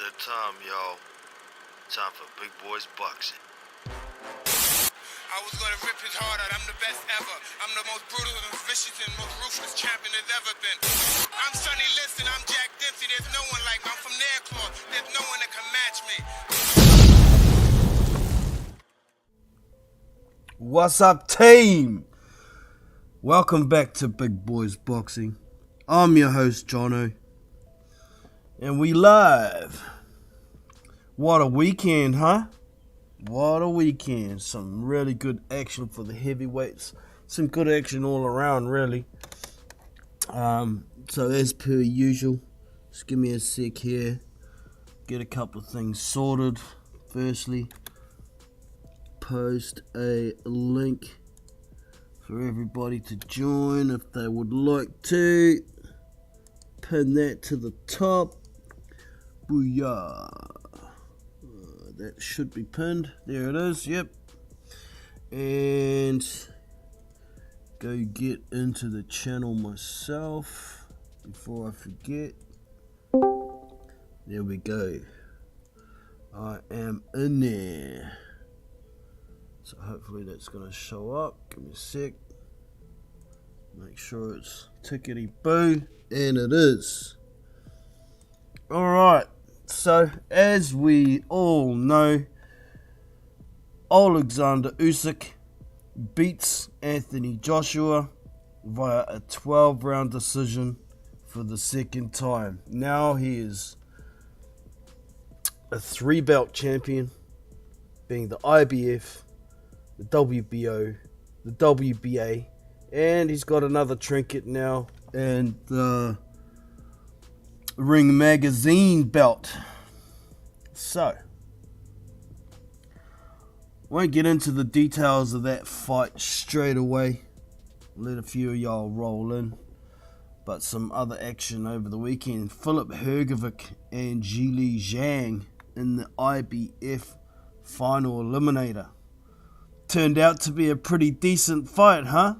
that time, y'all. Time for Big Boys Boxing. I was gonna rip his heart out. I'm the best ever. I'm the most brutal and vicious and most ruthless champion there's ever been. I'm Sonny Liston. I'm Jack Dempsey. There's no one like me. I'm from Nairclaw. There's no one that can match me. What's up, team? Welcome back to Big Boys Boxing. I'm your host, Jono. And we live. What a weekend, huh? What a weekend. Some really good action for the heavyweights. Some good action all around, really. So as per usual, just give me a sec here. Get a couple of things sorted. Firstly, post a link for everybody to join if they would like to. Pin that to the top. Booyah. That should be pinned. There it is. Yep. And go get into the channel myself before I forget. There we go. I am in there. So hopefully that's going to show up. Give me a sec. Make sure it's tickety boo. And it is. Alright. So as we all know, Alexander Usyk beats Anthony Joshua via a 12-round decision for the second time. Now he is a 3-belt champion, being the IBF, the WBO, the WBA, and he's got another trinket now, and the Ring Magazine belt. So, won't get into the details of that fight straight away. Let a few of y'all roll in. But some other action over the weekend. Philip Hergovich and Zhang in the IBF final eliminator. Turned out to be a pretty decent fight, huh?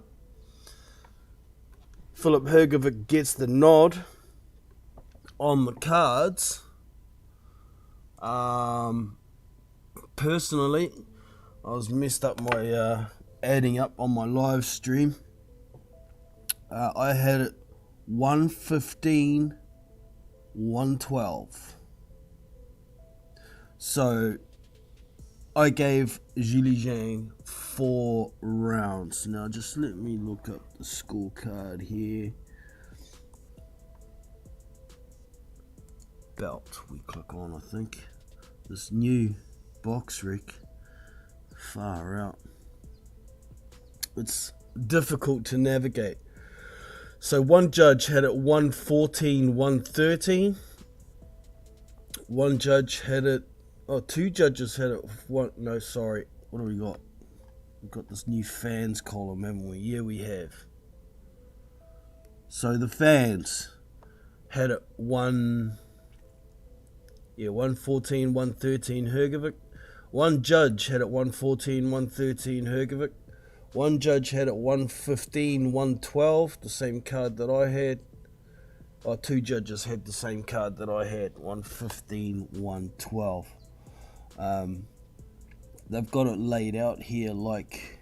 Philip Hergovich gets the nod on the cards. Personally, I was messed up my adding up on my live stream. I had it 115, 112. So I gave Zhang 4 rounds. Now just let me look up the scorecard here. Belt we click on, I think. This new box rec. Far out. It's difficult to navigate. So one judge had it 114, 113. One judge had it, two judges had it, what do we got? We've got this new fans column, haven't we? Yeah, we have. So the fans had it 114, 113 Hergovich. One judge had it 114, 113 Hergovich. One judge had it 115, 112, the same card that I had. Two judges had the same card that I had, 115, 112. They've got it laid out here like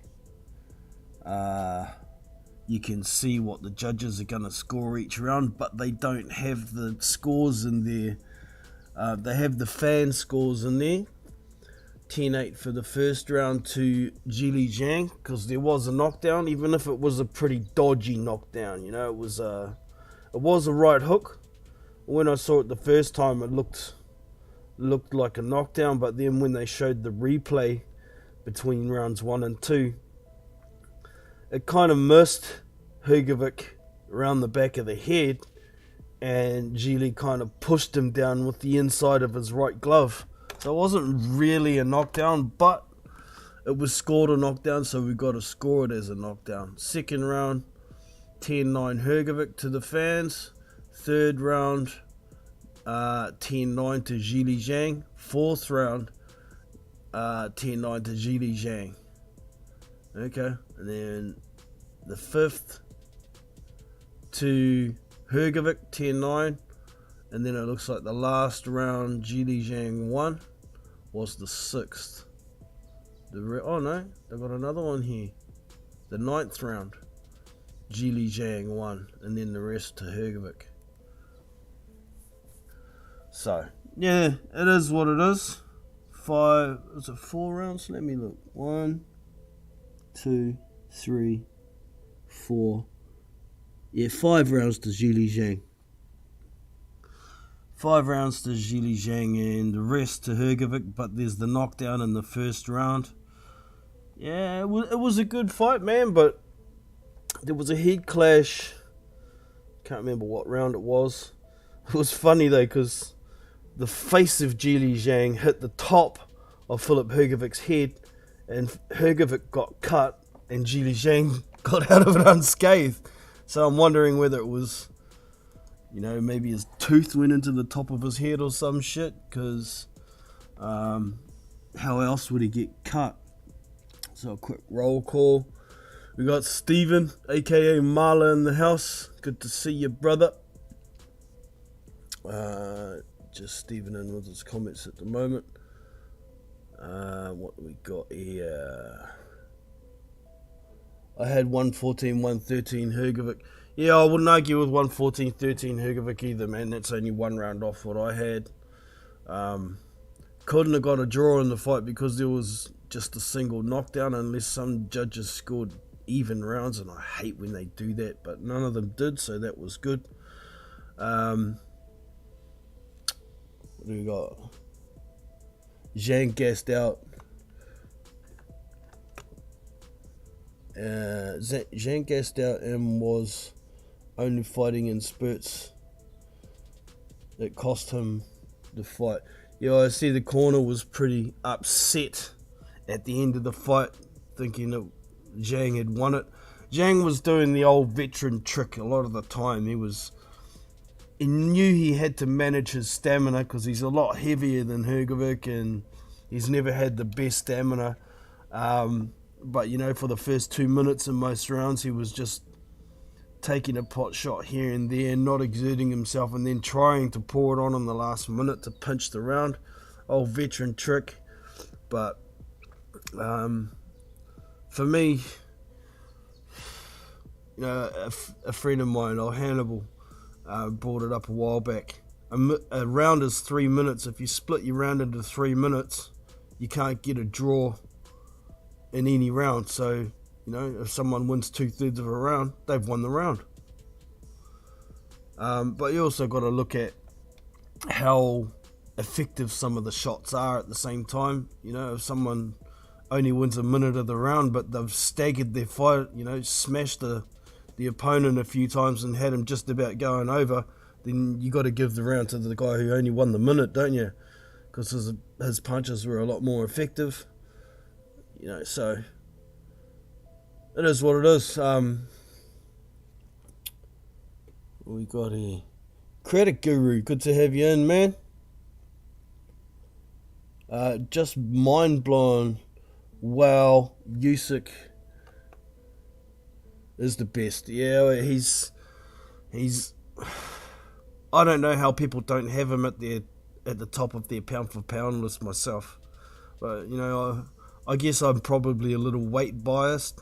you can see what the judges are going to score each round, but they don't have the scores in there. They have the fan scores in there. 10-8 for the first round to Zhang, because there was a knockdown, even if it was a pretty dodgy knockdown. You know, it was a right hook. When I saw it the first time, it looked like a knockdown, but then when they showed the replay between rounds 1 and 2, it kind of missed Hergovich around the back of the head, and Zhang kind of pushed him down with the inside of his right glove. So it wasn't really a knockdown, but it was scored a knockdown, so we got to score it as a knockdown. Second round, 10-9 Hergovich to the fans. Third round, 10-9 to Zhang. Fourth round, 10-9 to Zhang. Okay, and then the fifth to Hergovich, 10-9. And then it looks like the last round Zhang won was the 6th. Oh no, they got another one here. The 9th round, Zhang won, and then the rest to Hergovich. So, yeah, it is what it is. 4 rounds? Let me look. 1, 2, 3, 4. Yeah, 5 rounds to Zhang. 5 rounds to Zhang and the rest to Hergovich, but there's the knockdown in the first round. Yeah, it was a good fight, man, but there was a head clash. Can't remember what round it was. It was funny though, because the face of Zhang hit the top of Filip Hergovich's head, and Hergovich got cut, and Zhang got out of it unscathed. So I'm wondering whether it was, maybe his tooth went into the top of his head or some shit, because how else would he get cut? So a quick roll call. We got Steven, aka Marla, in the house. Good to see you, brother. Just Steven in with his comments at the moment. What we got here? I had 114, 113 Hergovich. Yeah, I wouldn't argue with 114, 13 Hergovich either, man. That's only one round off what I had. Couldn't have got a draw in the fight because there was just a single knockdown unless some judges scored even rounds, and I hate when they do that, but none of them did, so that was good. What do we got? Zhang gassed out. Zhang gassed out and was only fighting in spurts. It cost him the fight. Yeah, I see the corner was pretty upset at the end of the fight, thinking that Zhang had won it. Zhang was doing the old veteran trick a lot of the time. He knew he had to manage his stamina because he's a lot heavier than Hergovich and he's never had the best stamina. But, for the first 2 minutes in most rounds, he was just taking a pot shot here and there, not exerting himself, and then trying to pour it on in the last minute to pinch the round. Old veteran trick. But for me, a friend of mine, Hannibal, brought it up a while back. A round is 3 minutes. If you split your round into 3 minutes, you can't get a draw in any round. So, if someone wins 2/3 of a round, they've won the round. But you also got to look at how effective some of the shots are at the same time. If someone only wins a minute of the round, but they've staggered their fight, smashed the opponent a few times and had him just about going over, then you got to give the round to the guy who only won the minute, don't you? Because his punches were a lot more effective. So it is what it is. What we got here? Credit Guru, good to have you in, man. Just mind blown. Wow, Usyk is the best. Yeah, he's. I don't know how people don't have him at the top of their pound for pound list myself, but I guess I'm probably a little weight biased.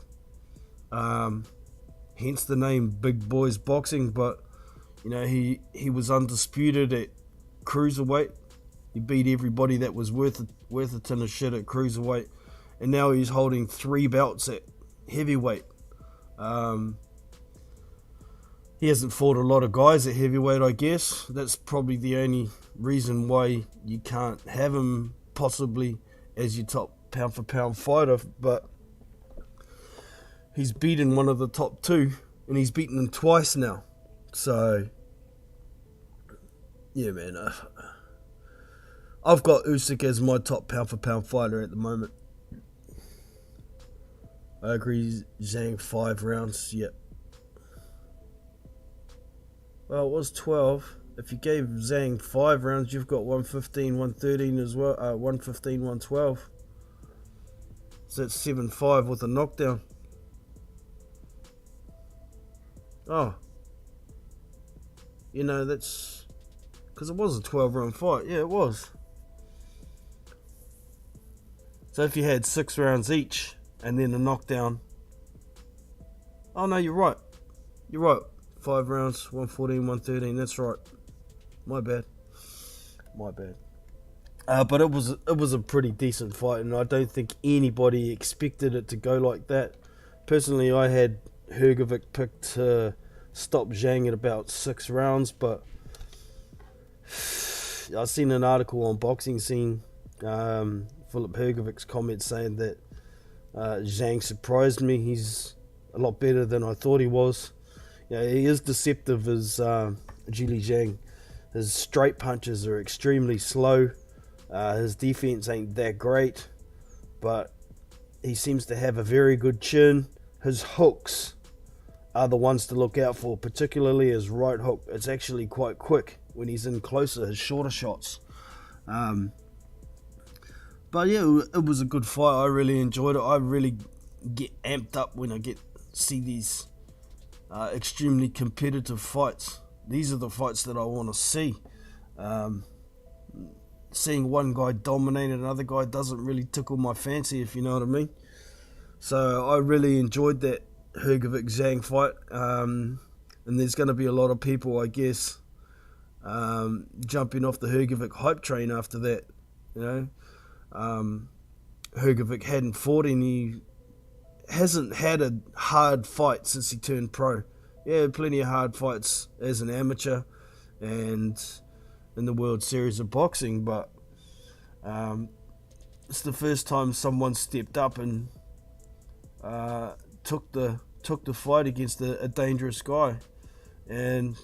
Hence the name Big Boys Boxing. But he was undisputed at cruiserweight. He beat everybody that was worth a ton of shit at cruiserweight, and now he's holding 3 belts at heavyweight. He hasn't fought a lot of guys at heavyweight, I guess. That's probably the only reason why you can't have him possibly as your top pound for pound fighter. But he's beaten one of the top 2, and he's beaten them twice now. So yeah, man, I've got Usyk as my top pound for pound fighter at the moment. I agree, Zhang 5 rounds, yep. Well, it was 12. If you gave Zhang 5 rounds, you've got 115, 113 as well. 115, 112. So that's 7-5 with a knockdown. Oh. That's Because it was a 12-round fight. Yeah, it was. So if you had 6 rounds each and then a knockdown. Oh, no, you're right. You're right. 5 rounds, 114, 113. That's right. My bad. But it was a pretty decent fight, and I don't think anybody expected it to go like that. Personally, I had Hergovich picked to stop Zhang at about 6 rounds, but I've seen an article on Boxing Scene, Philip Hergovich's comment saying that Zhang surprised me. He's a lot better than I thought he was. Yeah, he is deceptive as Zhili Zhang. His straight punches are extremely slow. His defense ain't that great, but he seems to have a very good chin. His hooks are the ones to look out for, particularly his right hook. It's actually quite quick when he's in closer, his shorter shots. But yeah, it was a good fight. I really enjoyed it. I really get amped up when I see these extremely competitive fights. These are the fights that I want to see. Seeing one guy dominate another guy doesn't really tickle my fancy, if you know what I mean. So I really enjoyed that Hergovich-Zhang fight. And there's going to be a lot of people, I guess, jumping off the Hergovich hype train after that. You know, Hergovich hadn't fought and he hasn't had a hard fight since he turned pro. Yeah, plenty of hard fights as an amateur and in the World Series of Boxing, but it's the first time someone stepped up and took the fight against a dangerous guy. And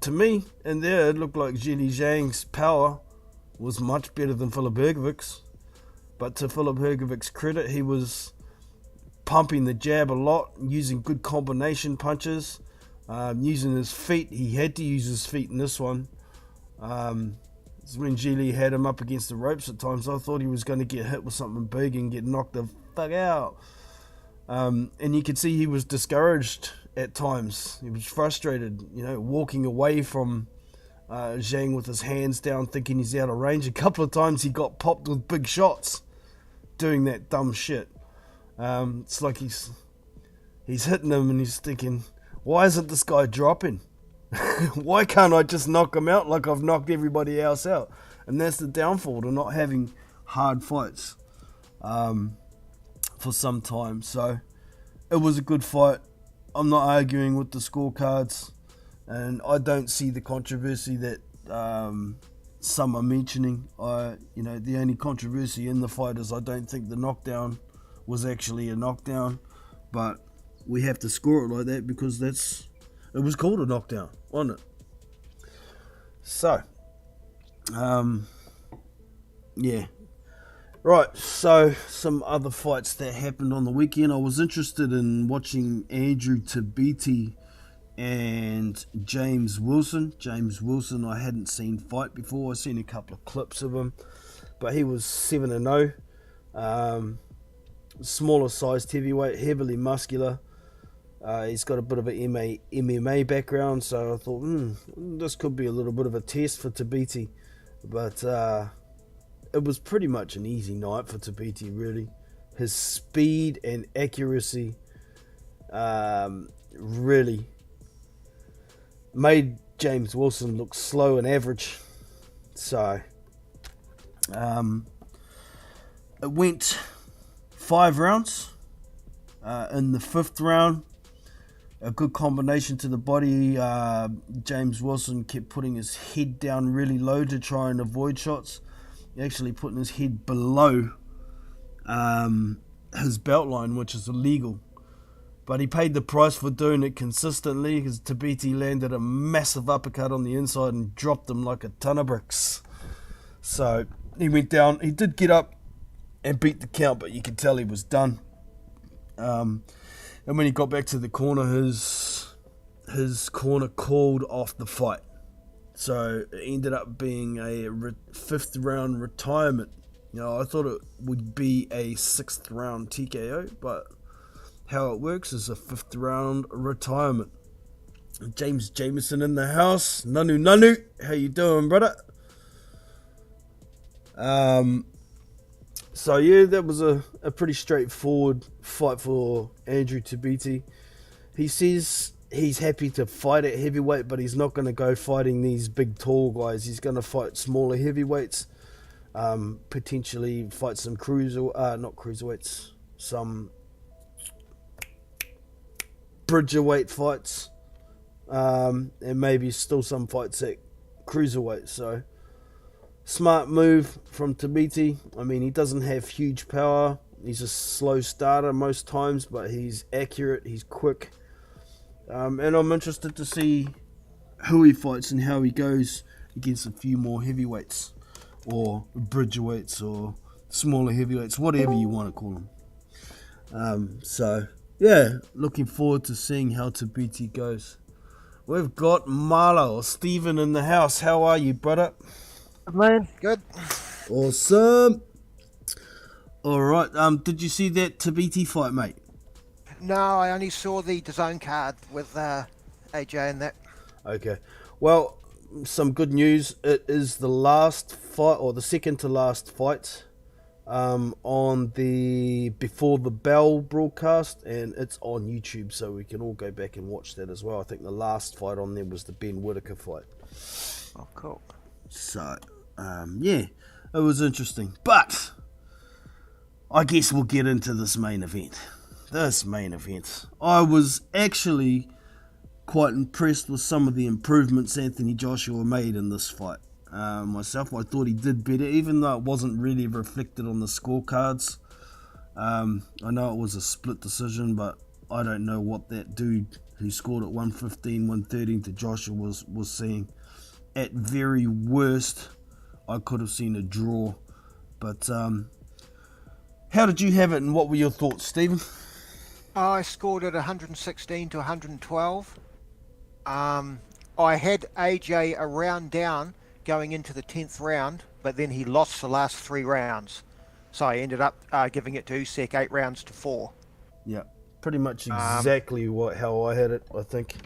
to me, in there, it looked like Zhili Zhang's power was much better than Philip Hergovich's. But to Philip Hergovich's credit, he was pumping the jab a lot, using good combination punches, using his feet. He had to use his feet in this one. When Zhili had him up against the ropes at times, I thought he was going to get hit with something big and get knocked the fuck out. And you could see he was discouraged at times. He was frustrated, walking away from Zhang with his hands down, thinking he's out of range. A couple of times he got popped with big shots doing that dumb shit. It's like he's hitting him and he's thinking, why isn't this guy dropping? Why can't I just knock him out like I've knocked everybody else out? And that's the downfall to not having hard fights for some time. So it was a good fight. I'm not arguing with the scorecards, and I don't see the controversy that some are mentioning. The only controversy in the fight is I don't think the knockdown was actually a knockdown, but we have to score it like that because it was called a knockdown, wasn't it? So, yeah. Right, so some other fights that happened on the weekend. I was interested in watching Andrew Tibiti and James Wilson. James Wilson I hadn't seen fight before. I've seen a couple of clips of him, but he was 7-0. Smaller sized heavyweight, heavily muscular. He's got a bit of an MMA background, so I thought, this could be a little bit of a test for Tibiti. But it was pretty much an easy night for Tibiti, really. His speed and accuracy really made James Wilson look slow and average. So it went 5 rounds. In the 5th round, a good combination to the body. James Wilson kept putting his head down really low to try and avoid shots. Actually putting his head below his belt line, which is illegal. But he paid the price for doing it consistently, because Tibiti landed a massive uppercut on the inside and dropped him like a ton of bricks. So he went down. He did get up and beat the count, but you could tell he was done. And when he got back to the corner, his corner called off the fight. So it ended up being a 5th round retirement. I thought it would be a 6th round TKO, but how it works is a 5th round retirement. James Jameson in the house. Nanu. How you doing, brother? So yeah, that was a pretty straightforward fight for Andrew Tibiti. He says he's happy to fight at heavyweight, but he's not going to go fighting these big tall guys. He's going to fight smaller heavyweights, potentially fight some not cruiserweights, some bridgerweight fights, and maybe still some fights at cruiserweight. So smart move from Tibiti. I mean, he doesn't have huge power. He's a slow starter most times, but he's accurate, he's quick. And I'm interested to see who he fights and how he goes against a few more heavyweights or bridgerweights or smaller heavyweights, whatever you want to call them. So, yeah, looking forward to seeing how Tibiti goes. We've got Marlo or Steven in the house. How are you, brother? Good, man. Good. Awesome. All right. Did you see that Tibiti fight, mate? No, I only saw the Zong card with AJ and that. Okay. Well, some good news. It is the last fight, or the second to last fight, on the Before the Bell broadcast, and it's on YouTube, so we can all go back and watch that as well. I think the last fight on there was the Ben Whittaker fight. Oh, cool. So, yeah, it was interesting. But I guess we'll get into this main event. I was actually quite impressed with some of the improvements Anthony Joshua made in this fight. Myself, I thought he did better, even though it wasn't really reflected on the scorecards. I know it was a split decision, but I don't know what that dude who scored at 115, 113 to Joshua was seeing. At very worst, I could have seen a draw. But how did you have it, and what were your thoughts, Stephen? I scored at 116 to 112. I had AJ a round down going into the 10th round, but then he lost the last 3 rounds. So I ended up giving it to Usyk 8 rounds to 4. Yeah, pretty much exactly how I had it, I think.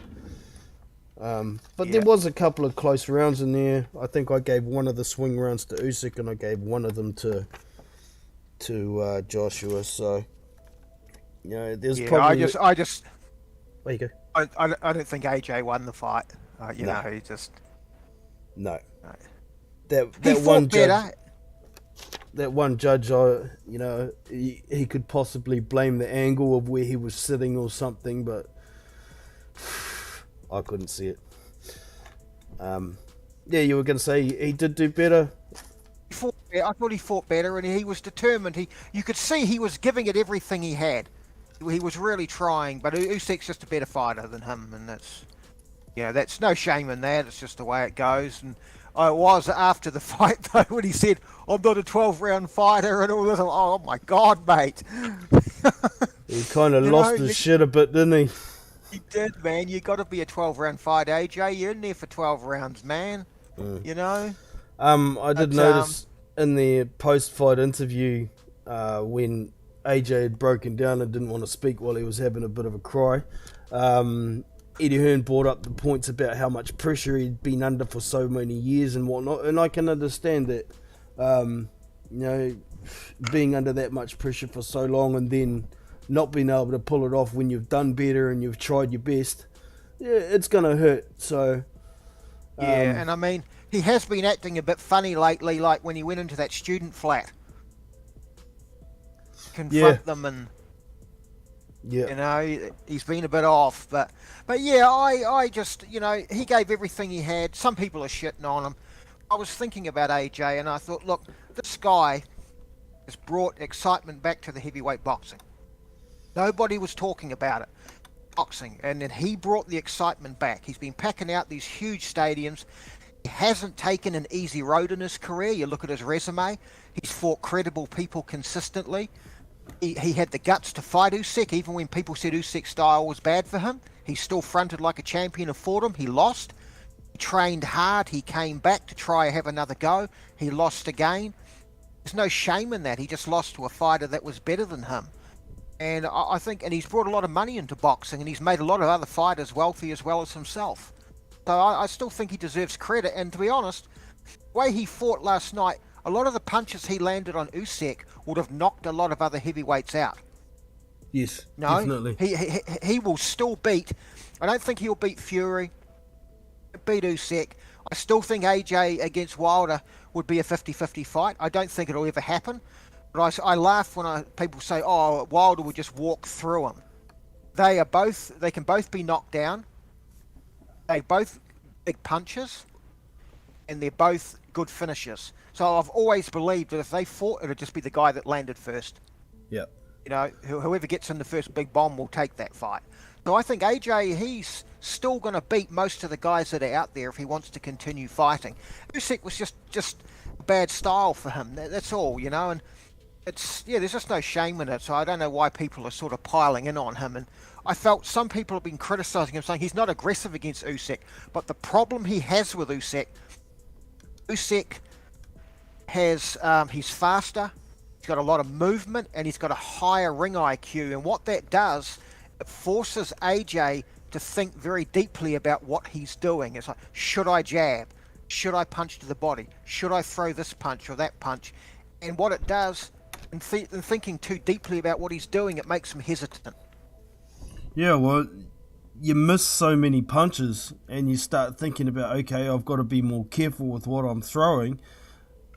But there was a couple of close rounds in there. I think I gave one of the swing rounds to Usyk, and I gave one of them to Joshua. So, you know, there's probably... I just... There you go. I don't think AJ won the fight. You know, he just... No. That one judge... That one judge, he could possibly blame the angle of where he was sitting or something, but I couldn't see it. Yeah, you were going to say he did do better. I thought he fought better, and he was determined. You could see he was giving it everything he had. He was really trying, but Usyk's just a better fighter than him, and that's no shame in that. It's just the way it goes. And I was after the fight though when he said, "I'm not a 12-round fighter," and all this. Oh my God, mate! He kind of lost his shit a bit, didn't he? He did, man. You got to be a 12-round fight, AJ. You're in there for 12 rounds, man. You know. I did notice in the post-fight interview when AJ had broken down and didn't want to speak while he was having a bit of a cry. Eddie Hearn brought up the points about how much pressure he'd been under for so many years and whatnot, and I can understand that. Being under that much pressure for so long and then not being able to pull it off when you've done better and you've tried your best, yeah, it's gonna hurt. So and I mean, he has been acting a bit funny lately, like when he went into that student flat, confront them, and he's been a bit off. But yeah, I just, he gave everything he had. Some people are shitting on him. I was thinking about AJ, and I thought, look, this guy has brought excitement back to the heavyweight boxing. Nobody was talking about it, boxing, and then he brought the excitement back. He's been packing out these huge stadiums. He hasn't taken an easy road in his career. You look at his resume. He's fought credible people consistently. He had the guts to fight Usyk, even when people said Usyk's style was bad for him. He still fronted like a champion and fought him. He lost. He trained hard. He came back to try and have another go. He lost again. There's no shame in that. He just lost to a fighter that was better than him. And I think, and he's brought a lot of money into boxing, and he's made a lot of other fighters wealthy as well as himself. So I still think he deserves credit. And to be honest, the way he fought last night, a lot of the punches he landed on Usyk would have knocked a lot of other heavyweights out. Yes, No, definitely. he will still beat. I don't think he'll beat Fury, beat Usyk. I still think AJ against Wilder would be a 50-50 fight. I don't think it'll ever happen. But I laugh when people say, "Oh, Wilder would just walk through him." They can both be knocked down. They both big punches, and they're both good finishers. So I've always believed that if they fought, it'd just be the guy that landed first. Yeah. You know, whoever gets in the first big bomb will take that fight. So I think AJ, he's still going to beat most of the guys that are out there if he wants to continue fighting. Usyk was just bad style for him. That's all, you know. And there's just no shame in it. So I don't know why people are sort of piling in on him. And I felt some people have been criticising him, saying he's not aggressive against Usyk. But the problem he has with Usyk has he's faster. He's got a lot of movement, and he's got a higher ring IQ. And what that does, it forces AJ to think very deeply about what he's doing. It's like, should I jab? Should I punch to the body? Should I throw this punch or that punch? And what it does, in thinking too deeply about what he's doing, it makes him hesitant. Yeah, well, you miss so many punches, and you start thinking about, okay, I've got to be more careful with what I'm throwing.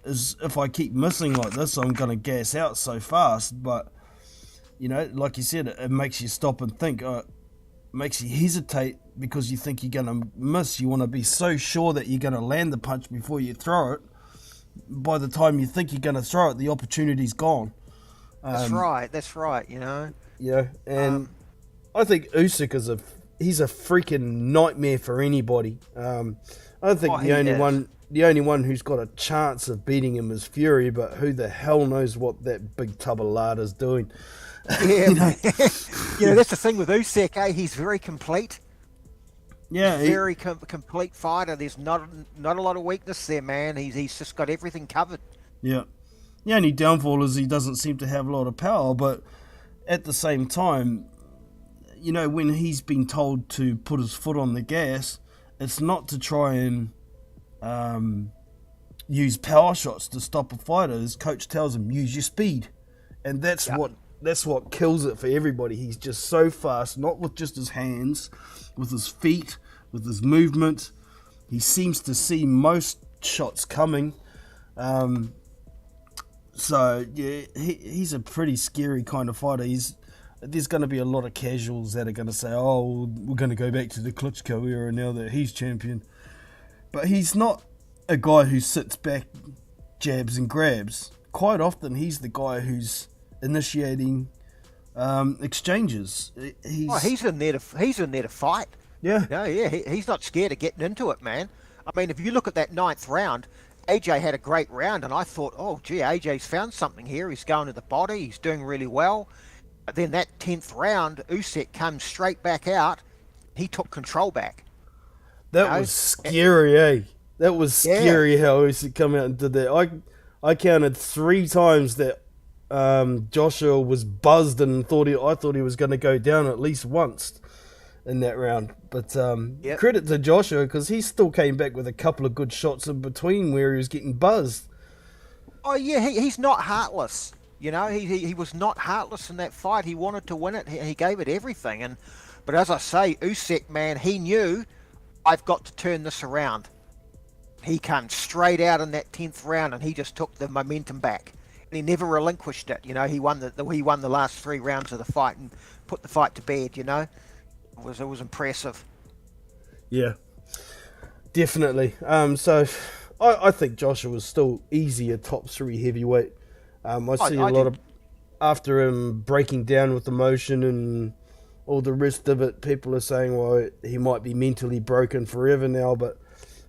Is if I keep missing like this, I'm going to gas out so fast. But, you know, like you said, it makes you stop and think. It makes you hesitate because you think you're going to miss. You want to be so sure that you're going to land the punch before you throw it. By the time you think you're going to throw it, the opportunity's gone. That's right, you know. Yeah, and I think Usyk he's a freaking nightmare for anybody. I don't think the only one who's got a chance of beating him is Fury, but who the hell knows what that big tub of lard doing? Yeah, you know, that's the thing with Usyk, eh? He's very complete. Yeah, very complete fighter. There's not a lot of weakness there, man. He's just got everything covered. Yeah. The only downfall is he doesn't seem to have a lot of power, but at the same time, you know, when he's been told to put his foot on the gas, it's not to try and use power shots to stop a fighter. His coach tells him, use your speed. And that's what kills it for everybody. He's just so fast, not with just his hands, with his feet, with his movement. He seems to see most shots coming. So, yeah, he's a pretty scary kind of fighter. There's going to be a lot of casuals that are going to say, oh, we're going to go back to the Klitschko era now that he's champion. But he's not a guy who sits back, jabs and grabs. Quite often, he's the guy who's initiating exchanges. He's in there to fight. Yeah. No, yeah, he's not scared of getting into it, man. I mean, if you look at that 9th round, AJ had a great round, and I thought, oh, gee, AJ's found something here. He's going to the body. He's doing really well. But then that 10th round, Usyk comes straight back out. He took control back. That was scary, eh? That was scary how Usyk come out and did that. I counted 3 times that Joshua was buzzed and I thought he was going to go down at least once in that round. But credit to Joshua, because he still came back with a couple of good shots in between where he was getting buzzed. Oh, yeah, he's not heartless. You know, he was not heartless in that fight. He wanted to win it. He gave it everything. But as I say, Usyk, man, he knew, I've got to turn this around. He came straight out in that 10th round, and he just took the momentum back. And he never relinquished it. You know, he won the last 3 rounds of the fight and put the fight to bed, you know. It was impressive. Yeah, definitely. So I think Joshua was still easy a top 3 heavyweight. I see a lot of, after him breaking down with emotion and all the rest of it, people are saying, well, he might be mentally broken forever now. But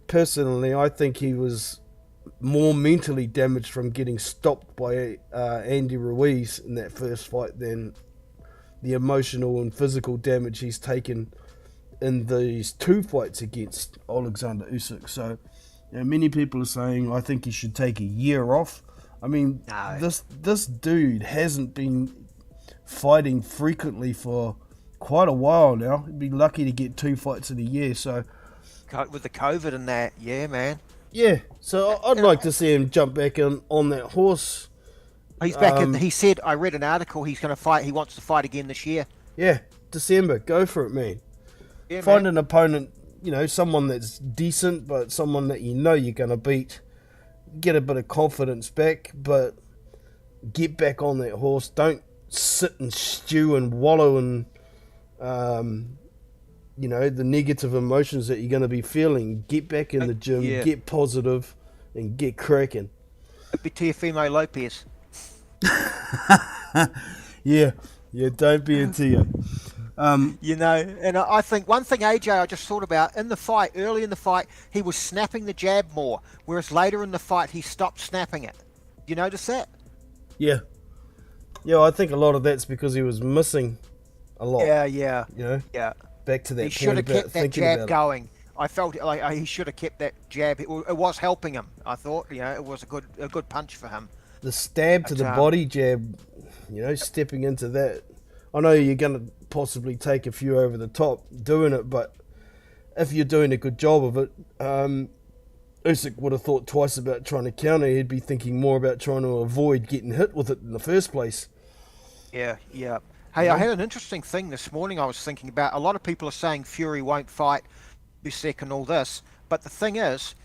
personally, I think he was more mentally damaged from getting stopped by Andy Ruiz in that first fight than the emotional and physical damage he's taken in these 2 fights against Alexander Usyk. So, many people are saying, I think he should take a year off. I mean, this dude hasn't been fighting frequently for quite a while now. He'd be lucky to get 2 fights in a year. So With the COVID and that, yeah, man. yeah, so I'd like to see him jump back on that horse. He's back in. He said, I read an article. He's going to fight. He wants to fight again this year. Yeah, December, go for it, man. Yeah, Find man. an opponent, someone that's decent, but someone that you're going to beat. Get a bit of confidence back, but get back on that horse. Don't sit and stew and wallow in, the negative emotions that you're going to be feeling. Get back in the gym, get positive, and get cracking. Be Teofimo Lopez. Yeah, don't be a Tio. And I think one thing AJ I just thought about in the fight, early in the fight, he was snapping the jab more, whereas later in the fight he stopped snapping it. You notice that? Yeah, I think a lot of that's because he was missing a lot. Yeah. Yeah. Back to that He point should have about kept that thinking jab about going. I felt like he should have kept that jab. It was helping him. I thought, it was a good punch for him. the stab to the body jab, stepping into that. I know you're going to possibly take a few over the top doing it, but if you're doing a good job of it, Usyk would have thought twice about trying to counter. He'd be thinking more about trying to avoid getting hit with it in the first place. Yeah. Hey, I had an interesting thing this morning I was thinking about. A lot of people are saying Fury won't fight Usyk and all this, but the thing is,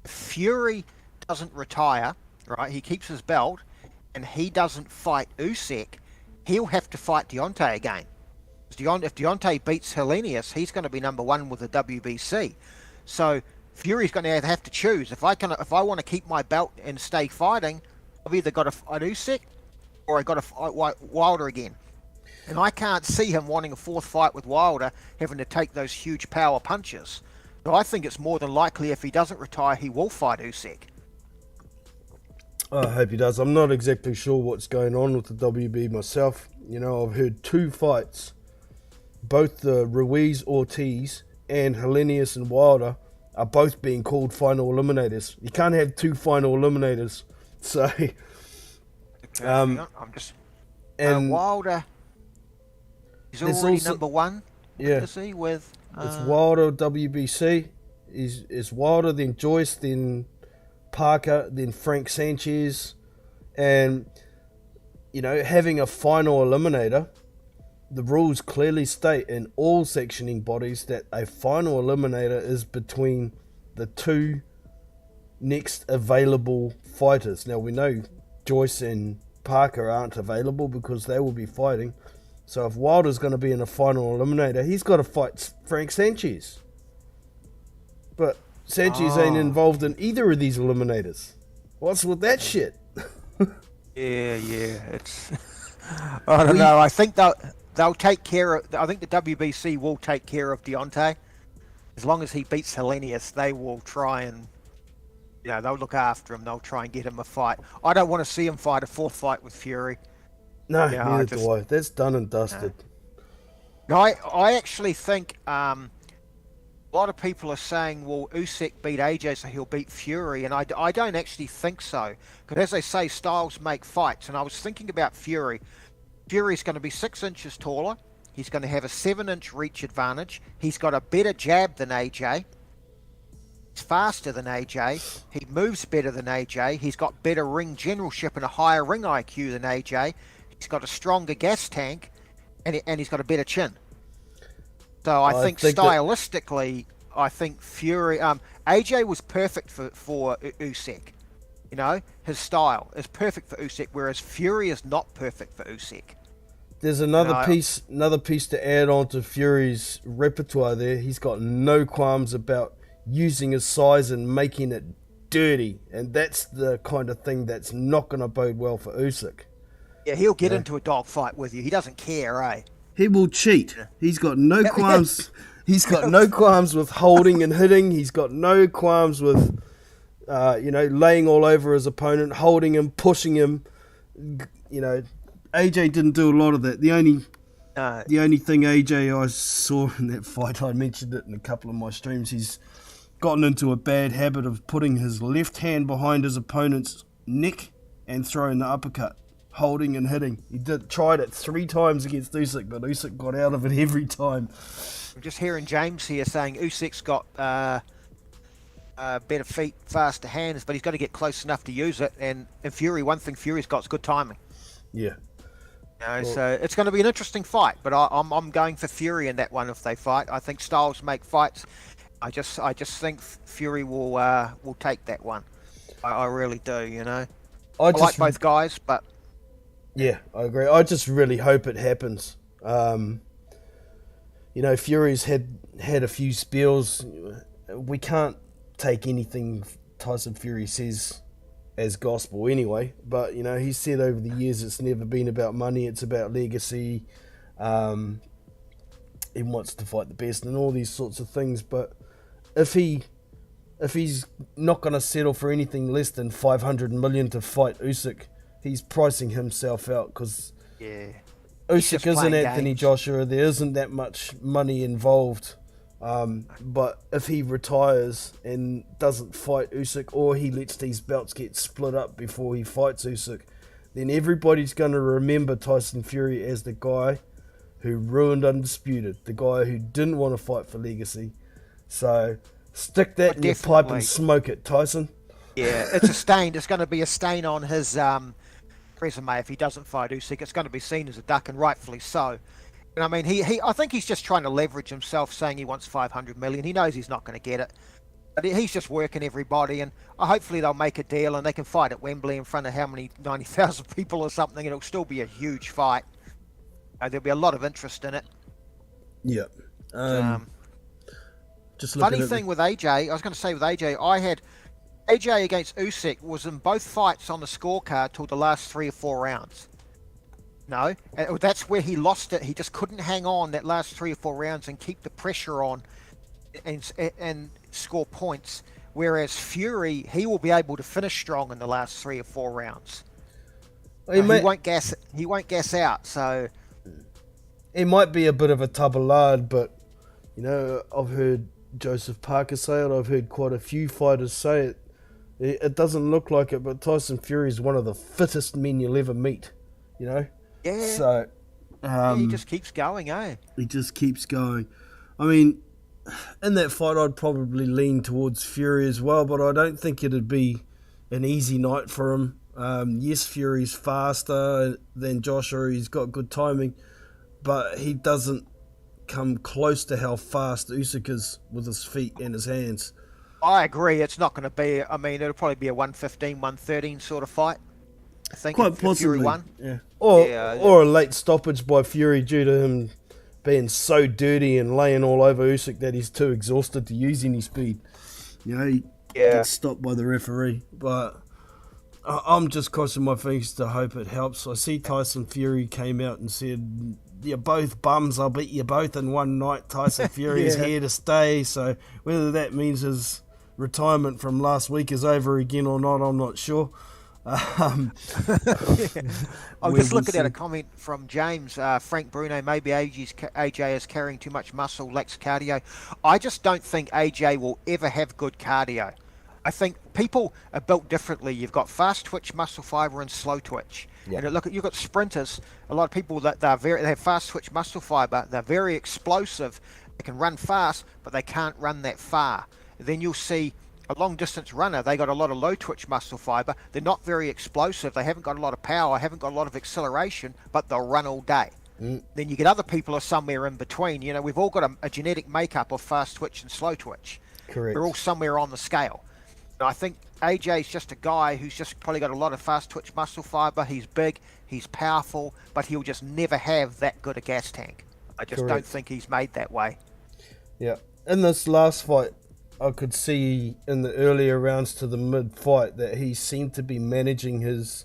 if Fury doesn't retire, right, he keeps his belt, and he doesn't fight Usyk, he'll have to fight Deontay again. If Deontay beats Helenius, he's going to be number one with the WBC. So Fury's going to have to choose. If I want to keep my belt and stay fighting, I've either got to fight Usyk or I've got to fight Wilder again. And I can't see him wanting a fourth fight with Wilder, having to take those huge power punches. So I think it's more than likely if he doesn't retire, he will fight Usyk. I hope he does. I'm not exactly sure what's going on with the WB myself. I've heard 2 fights, both the Ruiz-Ortiz and Helenius and Wilder are both being called final eliminators. You can't have 2 final eliminators. So, Okay, I'm just... And Wilder... He's already number one, is he, with... It's Wilder, WBC. It's Wilder, then Joyce, then Parker, then Frank Sanchez. And, having a final eliminator, the rules clearly state in all sectioning bodies that a final eliminator is between the 2 next available fighters. Now, we know Joyce and Parker aren't available because they will be fighting. So if Wilder's going to be in a final eliminator, he's got to fight Frank Sanchez. But Sanchez ain't involved in either of these eliminators. What's with that shit? Yeah, it's... I don't know. I think they'll take care of... I think the WBC will take care of Deontay. As long as he beats Helenius, they will try and... they'll look after him. They'll try and get him a fight. I don't want to see him fight a fourth fight with Fury. No, neither do I. That's done and dusted. No, I actually think a lot of people are saying, well, Usyk beat AJ, so he'll beat Fury, and I don't actually think so. Because as they say, styles make fights, and I was thinking about Fury. Fury's going to be 6 inches taller. He's going to have a 7-inch reach advantage. He's got a better jab than AJ. He's faster than AJ. He moves better than AJ. He's got better ring generalship and a higher ring IQ than AJ. He's got a stronger gas tank, and he's got a better chin. So I think stylistically, I think Fury... AJ was perfect for Usyk. His style is perfect for Usyk, whereas Fury is not perfect for Usyk. There's another piece to add on to Fury's repertoire there. He's got no qualms about using his size and making it dirty, and that's the kind of thing that's not going to bode well for Usyk. Yeah, he'll get into a dogfight with you. He doesn't care, eh? He will cheat. He's got no qualms. He's got no qualms with holding and hitting. He's got no qualms with, laying all over his opponent, holding him, pushing him. AJ didn't do a lot of that. The only thing AJ I saw in that fight, I mentioned it in a couple of my streams, he's gotten into a bad habit of putting his left hand behind his opponent's neck and throwing the uppercut, holding and hitting. He tried it 3 times against Usyk, but Usyk got out of it every time. I'm just hearing James here saying Usyk's got better feet, faster hands, but he's got to get close enough to use it. And in Fury, one thing Fury's got is good timing. Yeah. So it's going to be an interesting fight, but I'm going for Fury in that one if they fight. I think styles make fights. I just think Fury will take that one. I really do, you know. I like both guys, but yeah, I agree. I just really hope it happens. You know, Fury's had a few spells. We can't take anything Tyson Fury says as gospel anyway, but you know, he said over the years it's never been about money, it's about legacy. He wants to fight the best and all these sorts of things, but if he's not going to settle for anything less than 500 million to fight Usyk, he's pricing himself out, because Usyk isn't Anthony Joshua. There isn't that much money involved. But if he retires and doesn't fight Usyk, or he lets these belts get split up before he fights Usyk, then everybody's going to remember Tyson Fury as the guy who ruined Undisputed, the guy who didn't want to fight for legacy. So stick that in your pipe and smoke it, Tyson. Yeah, it's a stain. It's going to be a stain on his resume if he doesn't fight Usyk. It's going to be seen as a duck, and rightfully so. And I mean, I think he's just trying to leverage himself, saying he wants 500 million. He knows he's not going to get it, but he's just working everybody, and hopefully they'll make a deal and they can fight at Wembley in front of how many 90,000 people or something. It'll still be a huge fight. There'll be a lot of interest in it. Yeah. Just funny thing with AJ, I was going to say with AJ, I had AJ against Usyk was in both fights on the scorecard till the last 3 or 4 rounds. No, that's where he lost it. He just couldn't hang on that last 3 or 4 rounds and keep the pressure on and score points. Whereas Fury, he will be able to finish strong in the last 3 or 4 rounds. He won't gas out. So it might be a bit of a tabulade, but you know, I've heard Joseph Parker say it. I've heard quite a few fighters say it. It doesn't look like it, but Tyson Fury is one of the fittest men you'll ever meet. You know. Yeah. So he just keeps going, eh? He just keeps going. I mean, in that fight, I'd probably lean towards Fury as well, but I don't think it'd be an easy night for him. Yes, Fury's faster than Joshua. He's got good timing, but he doesn't come close to how fast Usyk is with his feet and his hands. I agree. It's not going to be. I mean, it'll probably be a 115, 113 sort of fight. I think quite possibly. Fury won. Yeah. Or a late stoppage by Fury due to him being so dirty and laying all over Usyk that he's too exhausted to use any speed. You know, he gets stopped by the referee. But I'm just crossing my fingers to hope it helps. I see Tyson Fury came out and said, "You're both bums. I'll beat you both in one night." Tyson Fury is here to stay. So whether that means his retirement from last week is over again or not, I'm not sure. I'm just looking at a comment from James. Frank Bruno, maybe AJ is carrying too much muscle, lacks cardio. I just don't think AJ will ever have good cardio. I think people are built differently. You've got fast twitch muscle fiber and slow twitch. Yeah. And look, you've got sprinters. A lot of people that they have fast twitch muscle fiber. They're very explosive. They can run fast, but they can't run that far. Then you'll see a long distance runner, they got a lot of low twitch muscle fiber. They're not very explosive. They haven't got a lot of power, haven't got a lot of acceleration, but they'll run all day. Then you get other people who are somewhere in between. You know, we've all got a genetic makeup of fast twitch and slow twitch. Correct. We're all somewhere on the scale. And I think AJ's just a guy who's just probably got a lot of fast twitch muscle fiber. He's big, he's powerful, but he'll just never have that good a gas tank. I just don't think he's made that way. Yeah. In this last fight, I could see in the earlier rounds to the mid-fight that he seemed to be managing his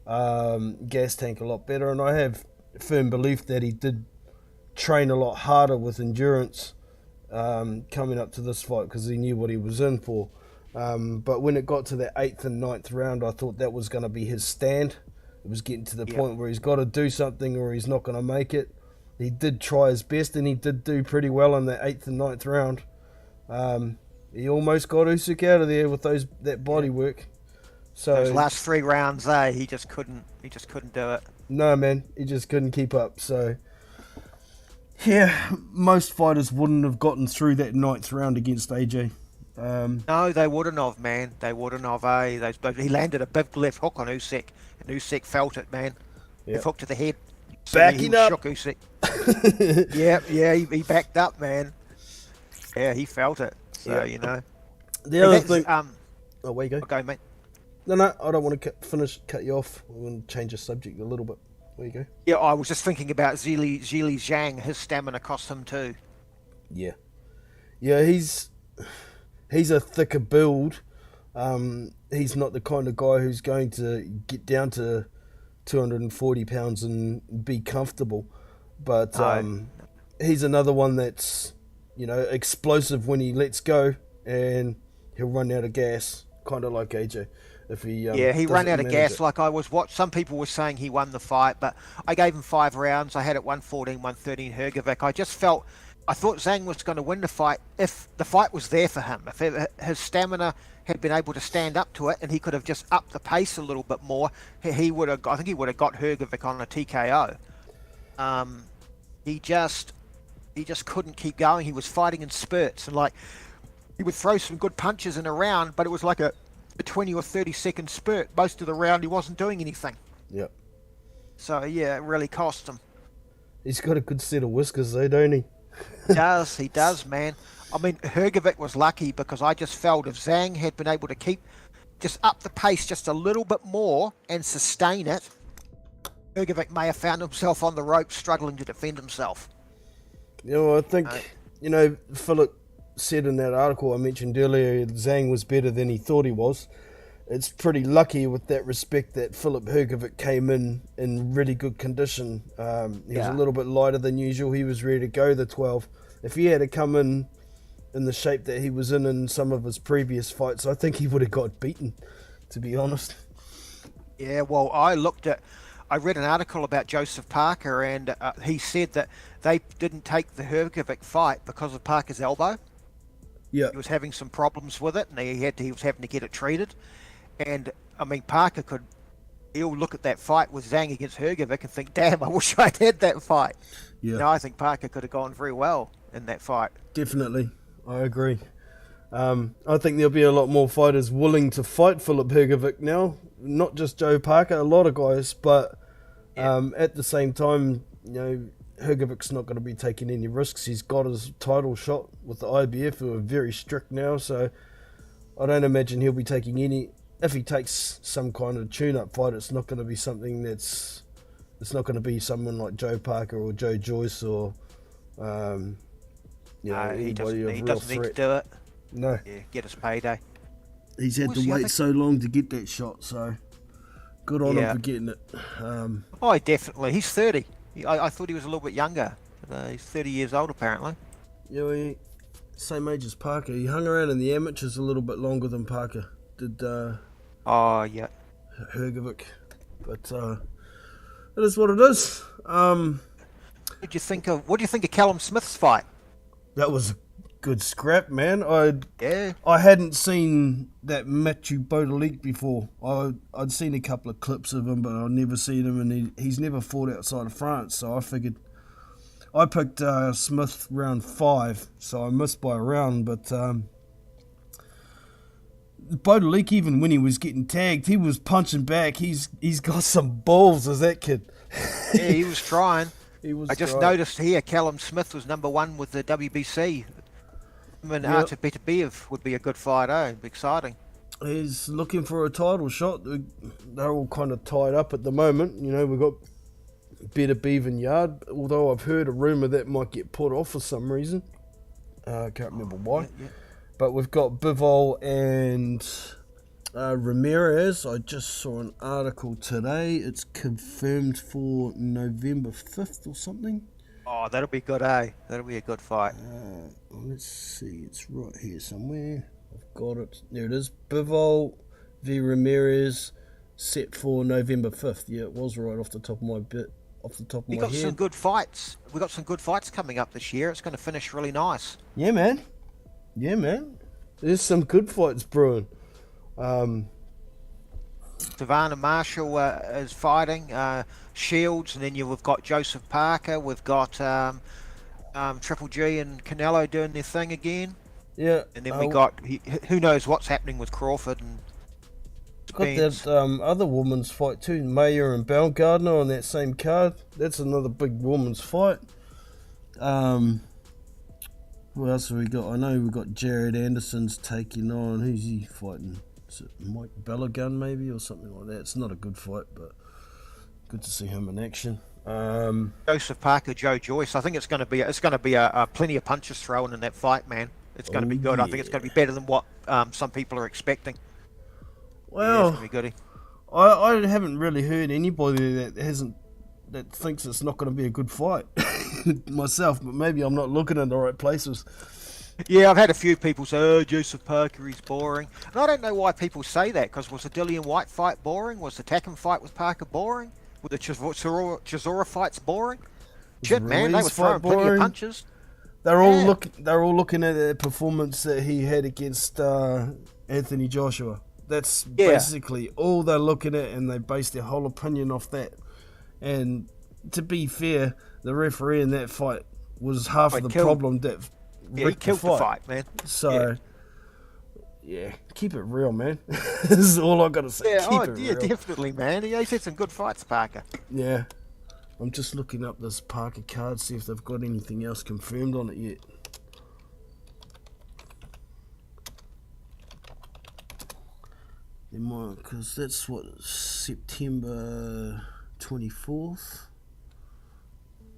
gas tank a lot better, and I have firm belief that he did train a lot harder with endurance coming up to this fight because he knew what he was in for. But when it got to the 8th and 9th round, I thought that was going to be his stand. It was getting to the point where he's got to do something or he's not going to make it. He did try his best, and he did do pretty well in the 8th and 9th round. He almost got Usyk out of there with that body work. So those last 3 rounds, he just couldn't do it. no, man, he just couldn't keep up. So yeah, most fighters wouldn't have gotten through that 9th round against AJ. No, they wouldn't have, man. They wouldn't have. He landed a big left hook on Usyk, and Usyk felt it, man. Yep. Left hook to the head. Backing he up. Shook Usyk. He backed up, man. Yeah, he felt it. So, you know. The other thing... oh, where you go? Okay, mate. No, I don't want to cut you off. I want to change the subject a little bit. Where you go? Yeah, I was just thinking about Zhili Zhang. His stamina cost him too. Yeah. Yeah, he's a thicker build. He's not the kind of guy who's going to get down to 240 pounds and be comfortable. But he's another one that's, you know, explosive when he lets go, and he'll run out of gas, kind of like AJ. If he he ran out of gas. Like some people were saying he won the fight, but I gave him 5 rounds. I had it 114, 113 Hergovich. I thought Zhang was going to win the fight if the fight was there for him. If his stamina had been able to stand up to it, and he could have just upped the pace a little bit more, he would have. I think he would have got Hergovich on a TKO. He just couldn't keep going. He was fighting in spurts, and like he would throw some good punches in a round, but it was like a 20 or 30 second spurt. Most of the round he wasn't doing anything. Yep. So yeah, it really cost him. He's got a good set of whiskers though, don't he? He does, man. I mean, Hergovich was lucky because I just felt if Zhang had been able to just up the pace just a little bit more and sustain it, Hergovich may have found himself on the ropes struggling to defend himself. You know, I think, Philip said in that article I mentioned earlier, Zhang was better than he thought he was. It's pretty lucky with that respect that Philip Hergovich came in really good condition. He was a little bit lighter than usual. He was ready to go the 12. If he had to come in the shape that he was in some of his previous fights, I think he would have got beaten, to be honest. Yeah, well, I read an article about Joseph Parker, and he said that they didn't take the Hergovich fight because of Parker's elbow. Yeah, he was having some problems with it, and he was having to get it treated. And I mean, he'll look at that fight with Zhang against Hergovich and think, "Damn, I wish I'd had that fight." Yeah, no, I think Parker could have gone very well in that fight. Definitely, I agree. I think there'll be a lot more fighters willing to fight Philip Hergovich now, not just Joe Parker, a lot of guys, but at the same time, Hergovich's not going to be taking any risks. He's got his title shot with the IBF, who are very strict now, so I don't imagine he'll be taking any. If he takes some kind of tune-up fight, it's not going to be something it's not going to be someone like Joe Parker or Joe Joyce or he doesn't need to do it. No. Yeah, get his payday. He's had to wait so long to get that shot, so good on him for getting it. Definitely. He's 30. I thought he was a little bit younger. He's 30 years old, apparently. Yeah, same age as Parker. He hung around in the amateurs a little bit longer than Parker did. Hergovich. But it is what it is. What do you think of Callum Smith's fight? That was a good scrap, man. I hadn't seen that Matthew Bodolek before. I'd seen a couple of clips of him, but I'd never seen him, and he's never fought outside of France, so I figured I picked Smith round 5, so I missed by a round, but Bodolek, even when he was getting tagged, he was punching back. He's got some balls as that kid. Yeah, he was trying. I just noticed here Callum Smith was number 1 with the WBC. Artur Beterbiev would be a good fight, It'd be exciting. He's looking for a title shot. They're all kind of tied up at the moment. We've got Beterbiev and Yard, although I've heard a rumour that might get put off for some reason. I can't remember why. Yeah. But we've got Bivol and Ramirez. I just saw an article today. It's confirmed for November 5th or something. Oh, that'll be good, eh? That'll be a good fight. Let's see. It's right here somewhere. I've got it. There it is. Bivol v Ramirez, set for November 5th. Yeah, it was right off the top of my head. We got some good fights. We got some good fights coming up this year. It's going to finish really nice. Yeah, man. There's some good fights brewing. Savannah Marshall is fighting. Shields, and then we've got Joseph Parker. We've got Triple G and Canelo doing their thing again. Yeah. And then we got who knows what's happening with Crawford and got that other woman's fight too, Mayer and Baumgardner on that same card. That's another big woman's fight. What else have we got? I know we've got Jared Anderson's taking on, who's he fighting? Is it Mike Belagun maybe or something like that? It's not a good fight, but good to see him in action. Joseph Parker, Joe Joyce. I think it's going to be a plenty of punches thrown in that fight, man. It's going to be good. Yeah. I think it's going to be better than what some people are expecting. Well, yeah, it's going to be goody. I haven't really heard anybody that thinks it's not going to be a good fight myself, but maybe I'm not looking in the right places. Yeah, I've had a few people say, "Oh, Joseph Parker, he's boring," and I don't know why people say that. Because was the Dillian White fight boring? Was the Takam fight with Parker boring? Were the Chisora fights boring? Shit, man, they were throwing plenty of punches. They're all looking at the performance that he had against Anthony Joshua. That's basically all they're looking at, and they base their whole opinion off that. And to be fair, the referee in that fight was half of the problem that he killed the fight, man. So, yeah, keep it real, man. This is all I got to say. Yeah, keep it real. Definitely, man. He's had some good fights, Parker. Yeah. I'm just looking up this Parker card, see if they've got anything else confirmed on it yet. They might, because that's what, September 24th.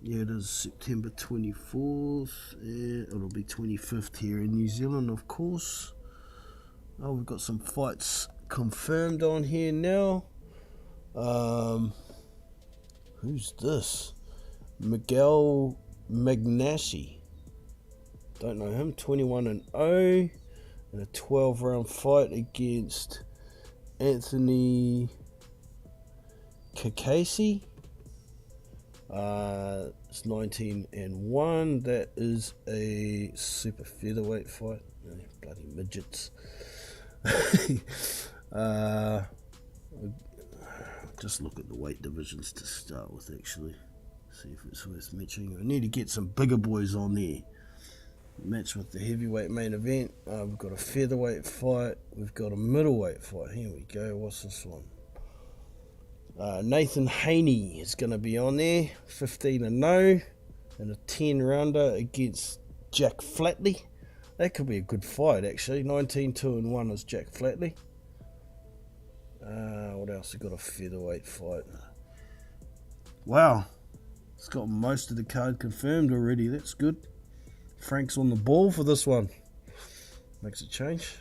Yeah, it is September 24th. Yeah, it'll be 25th here in New Zealand, of course. Oh, we've got some fights confirmed on here now. Who's this? Miguel Magnashi. Don't know him. 21-0 in a 12-round fight against Anthony Kakasi. It's 19-1. That is a super featherweight fight. Bloody midgets. Just look at the weight divisions to start with, actually. See if it's worth mentioning. I need to get some bigger boys on there. Match with the heavyweight main event. We've got a featherweight fight. We've got a middleweight fight. Here we go. What's this one? Nathan Haney is going to be on there. 15-0 and a 10-rounder against Jack Flatley. That could be a good fight, actually. 19-2-1 is Jack Flatley. What else? We've got a featherweight fight. Wow. It's got most of the card confirmed already. That's good. Frank's on the ball for this one. Makes a change.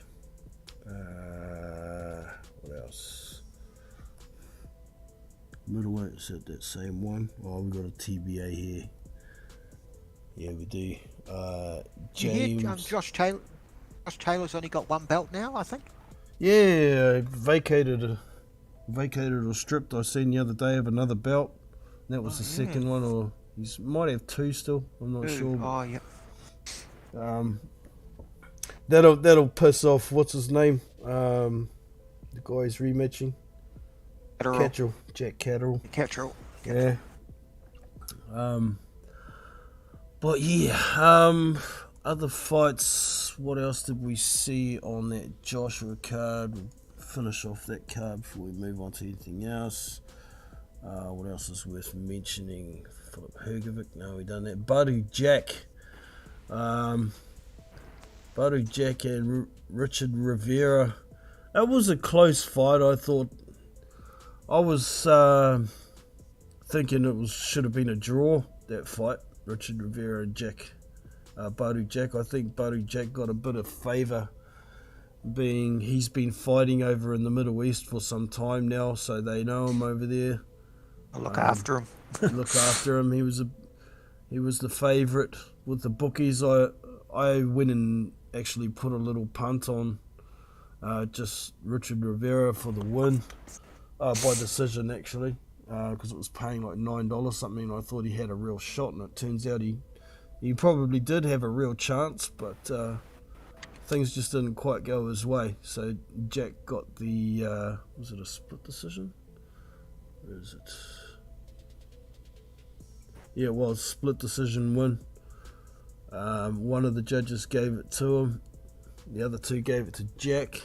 What else? Middleweight, is that same one? Oh, we've got a TBA here. Yeah, we do. James. Josh Taylor. Josh Taylor's only got one belt now, I think. Yeah, vacated or stripped. I seen the other day of another belt. That was the second one, or he might have two still. I'm not sure. Oh yeah. That'll piss off what's his name? The guy he's rematching. Catterall. Jack Catterall. Yeah. But yeah, other fights. What else did we see on that Joshua card? We'll finish off that card before we move on to anything else. What else is worth mentioning? Philip Hergovich. No, we done that. Badu Jack. Badu Jack and Richard Rivera. That was a close fight. I thought. I was thinking it should have been a draw, that fight. Richard Rivera and Badu Jack. I think Badu Jack got a bit of favour, being he's been fighting over in the Middle East for some time now, so they know him over there. Look after him. Look after him. He was the favourite with the bookies. I went and actually put a little punt on just Richard Rivera for the win, by decision actually, because it was paying like $9 something, and I thought he had a real shot, and it turns out he probably did have a real chance, but things just didn't quite go his way. So Jack got the was it a split decision? Where is it? Yeah, it was split decision win. One of the judges gave it to him. The other two gave it to Jack.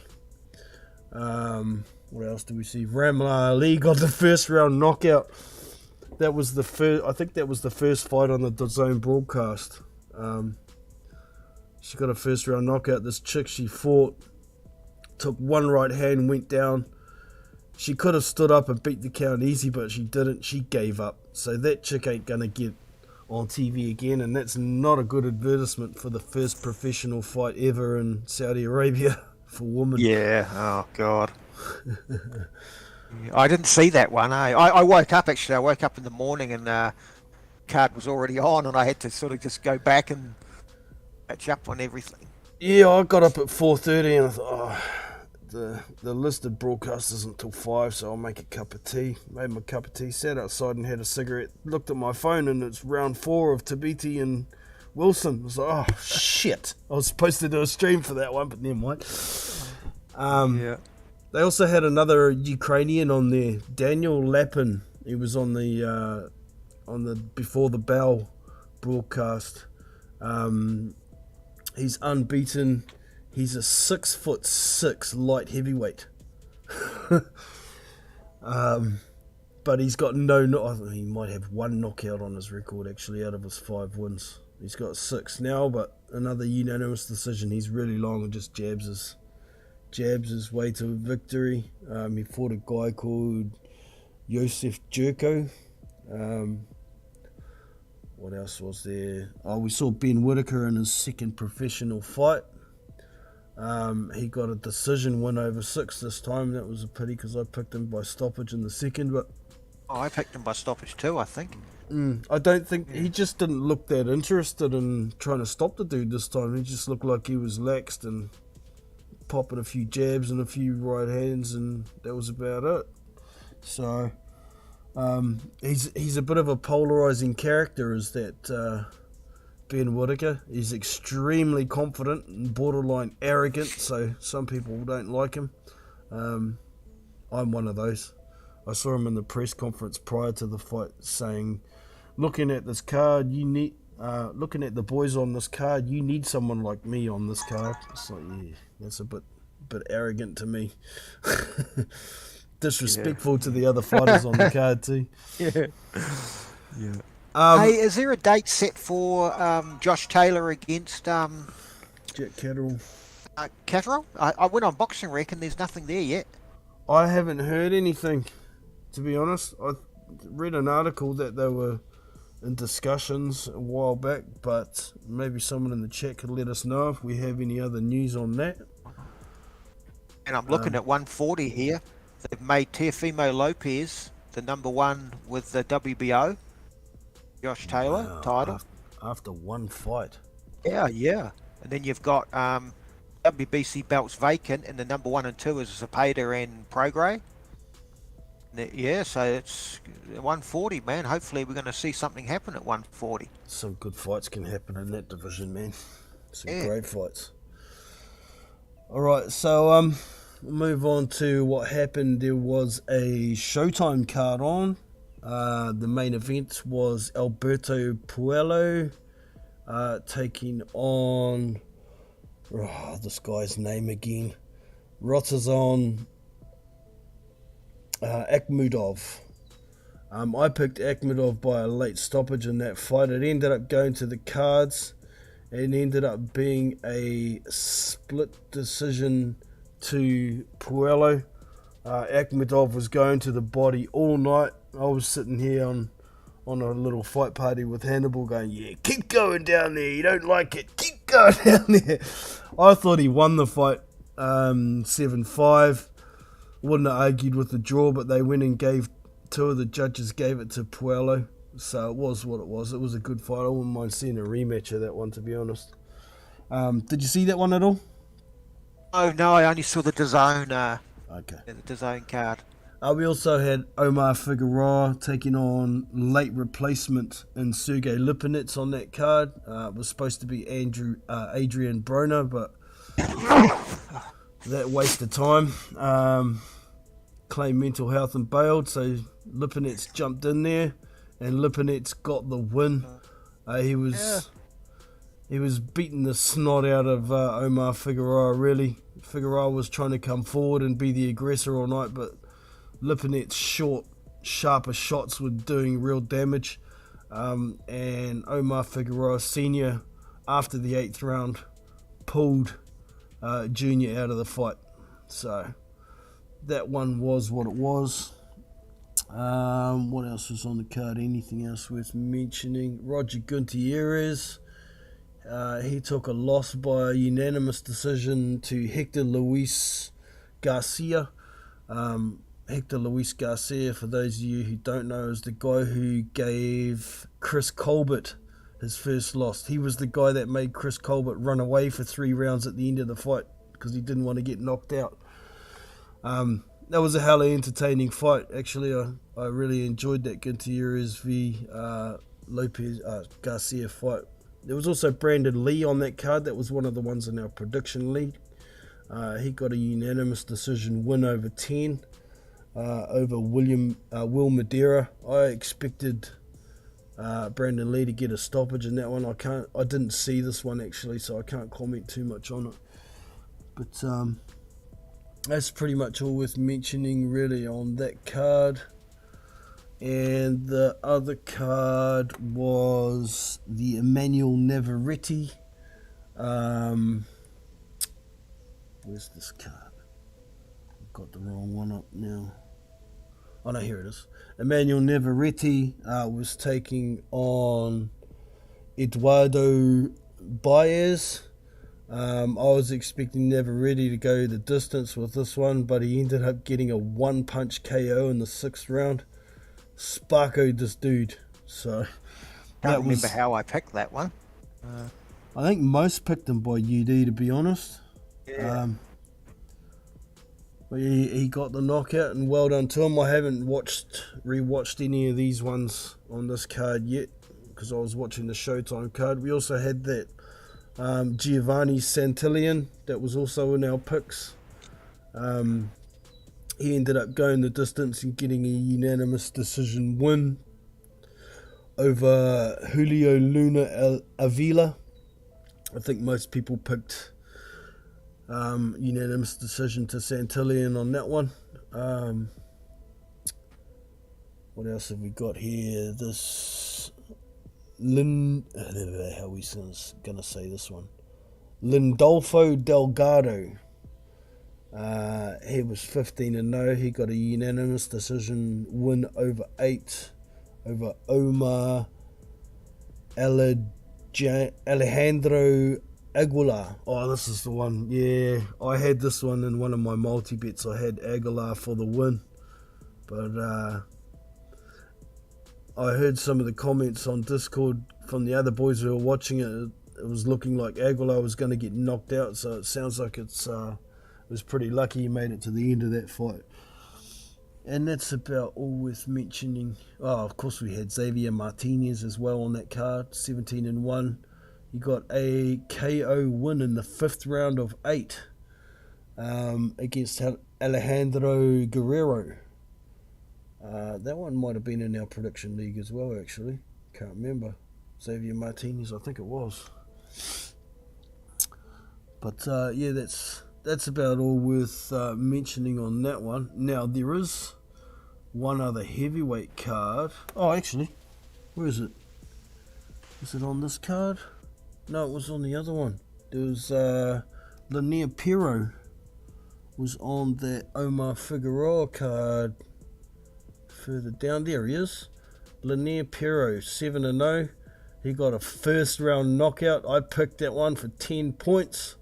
What else do we see? Ramla Ali got the first round knockout. That was the first. I think that was the first fight on the Zone broadcast. She got a first round knockout. This chick she fought took one right hand, went down. She could have stood up and beat the count easy, but she didn't. She gave up. So that chick ain't gonna get on TV again, and that's not a good advertisement for the first professional fight ever in Saudi Arabia for women. Yeah. Oh God. I didn't see that one. I woke up actually. I woke up in the morning and card was already on, and I had to sort of just go back and catch up on everything. Yeah, I got up at 4:30 and I thought, the listed broadcast isn't until 5, so I'll make a cup of tea. Made my cup of tea, sat outside and had a cigarette. Looked at my phone and it's round 4 of Tibiti and Wilson. I was like, oh shit! I was supposed to do a stream for that one, but never mind. Yeah. They also had another Ukrainian on there, Daniel Lapin. He was on the Before the Bell broadcast. He's unbeaten. He's a 6'6" light heavyweight. But he's got he might have one knockout on his record actually out of his 5 wins. He's got 6 now, but another unanimous decision. He's really long and just jabs his way to victory. He fought a guy called Joseph Jerko. What else was there? Oh, we saw Ben Whittaker in his second professional fight. He got a decision win over 6 this time. That was a pity because I picked him by stoppage in the second. But I picked him by stoppage too, I think. I don't think he just didn't look that interested in trying to stop the dude this time. He just looked like he was laxed and popping a few jabs and a few right hands, and that was about it. So he's a bit of a polarizing character, is that Ben Whittaker. He's extremely confident and borderline arrogant, so some people don't like him. I'm one of those. I saw him in the press conference prior to the fight saying, looking at this card, looking at the boys on this card, you need someone like me on this card. It's like, yeah, that's a bit arrogant to me. Disrespectful to the other fighters on the card too. Yeah. Hey, is there a date set for Josh Taylor against Jack Catterall? Catterall? I went on Boxing Rec and there's nothing there yet. I haven't heard anything, to be honest. I read an article that they were in discussions a while back, but maybe someone in the chat could let us know if we have any other news on that. And I'm looking at 140 here. They've made Teofimo Lopez the number 1 with the WBO. Josh Taylor, title. After one fight. Yeah. And then you've got WBC belts vacant, and the number 1 and 2 is Zepeda and Prograis. Yeah, so it's 140, man. Hopefully we're going to see something happen at 140. Some good fights can happen in that division, man. Some great fights. Alright, so we'll move on to what happened. There was a Showtime card on. The main event was Alberto Puello taking on this guy's name again, Rotazon Akhmudov. I picked Akhmudov by a late stoppage in that fight. It ended up going to the cards and ended up being a split decision to Puello. Akhmudov was going to the body all night. I was sitting here on a little fight party with Hannibal going, yeah, keep going down there, you don't like it, keep going down there. I thought he won the fight 7-5. Wouldn't have argued with the draw, but they went and two of the judges gave it to Puello. So it was what it was. It was a good fight. I wouldn't mind seeing a rematch of that one, to be honest. Did you see that one at all? Oh, no, I only saw the DAZN, Okay. the DAZN card. We also had Omar Figueroa taking on late replacement in Sergey Lipinets on that card. It was supposed to be Adrian Broner, but that waste of time. Claimed mental health and bailed, so Lipinets jumped in there, and Lipinets got the win. He was beating the snot out of Omar Figueroa, really. Figueroa was trying to come forward and be the aggressor all night, but Lipinets' short, sharper shots were doing real damage. And Omar Figueroa Sr., after the 8th round, pulled Junior out of the fight. So that one was what it was. What else was on the card? Anything else worth mentioning? Roger Gutierrez. He took a loss by a unanimous decision to Hector Luis Garcia. Hector Luis Garcia, for those of you who don't know, is the guy who gave Chris Colbert his first loss. He was the guy that made Chris Colbert run away for 3 rounds at the end of the fight because he didn't want to get knocked out. That was a hell of an entertaining fight. Actually, I really enjoyed that Gutierrez v Lopez Garcia fight. There was also Brandon Lee on that card. That was one of the ones in our prediction league. He got a unanimous decision win over 10 over Will Madeira. I expected Brandon Lee to get a stoppage in that one. I didn't see this one actually, so I can't comment too much on it. But that's pretty much all worth mentioning really on that card. And the other card was the Emmanuel Navarrete. Where's this card? I've got the wrong one up now. Oh no, here it is. Emmanuel Navarrete was taking on Eduardo Baez. I was expecting Navarrete to go the distance with this one, but he ended up getting a 1-punch KO in the 6th round. Sparkoed this dude. So Can't remember how I picked that one. I think most picked him by UD, to be honest. Yeah. But he got the knockout, and well done to him. I haven't rewatched any of these ones on this card yet because I was watching the Showtime card. We also had that Giovanni Santillan that was also in our picks. He ended up going the distance and getting a unanimous decision win over Julio Luna Avila. I think most people picked unanimous decision to Santillan on that one. What else have we got here? This how are we gonna say this one? Lindolfo Delgado. He was 15-0. He got a unanimous decision win over 8 over Omar Alejandro Aguilar. Oh, this is the one. Yeah, I had this one in one of my multi-bets. I had Aguilar for the win. But I heard some of the comments on Discord from the other boys who were watching it. It was looking like Aguilar was going to get knocked out. So it sounds like it was pretty lucky he made it to the end of that fight. And that's about all worth mentioning. Oh, of course we had Xavier Martinez as well on that card. 17-1. He got a KO win in the 5th round of 8 against Alejandro Guerrero. That one might have been in our prediction league as well, actually. Can't remember. Xavier Martinez, I think it was. But yeah, that's about all worth mentioning on that one. Now, there is one other heavyweight card. Oh, actually, where is it? Is it on this card? No, it was on the other one. There was Lanier Pero was on that Omar Figueroa card further down. There he is. Lanier Pero, 7-0. He got a first round knockout. I picked that one for 10 points.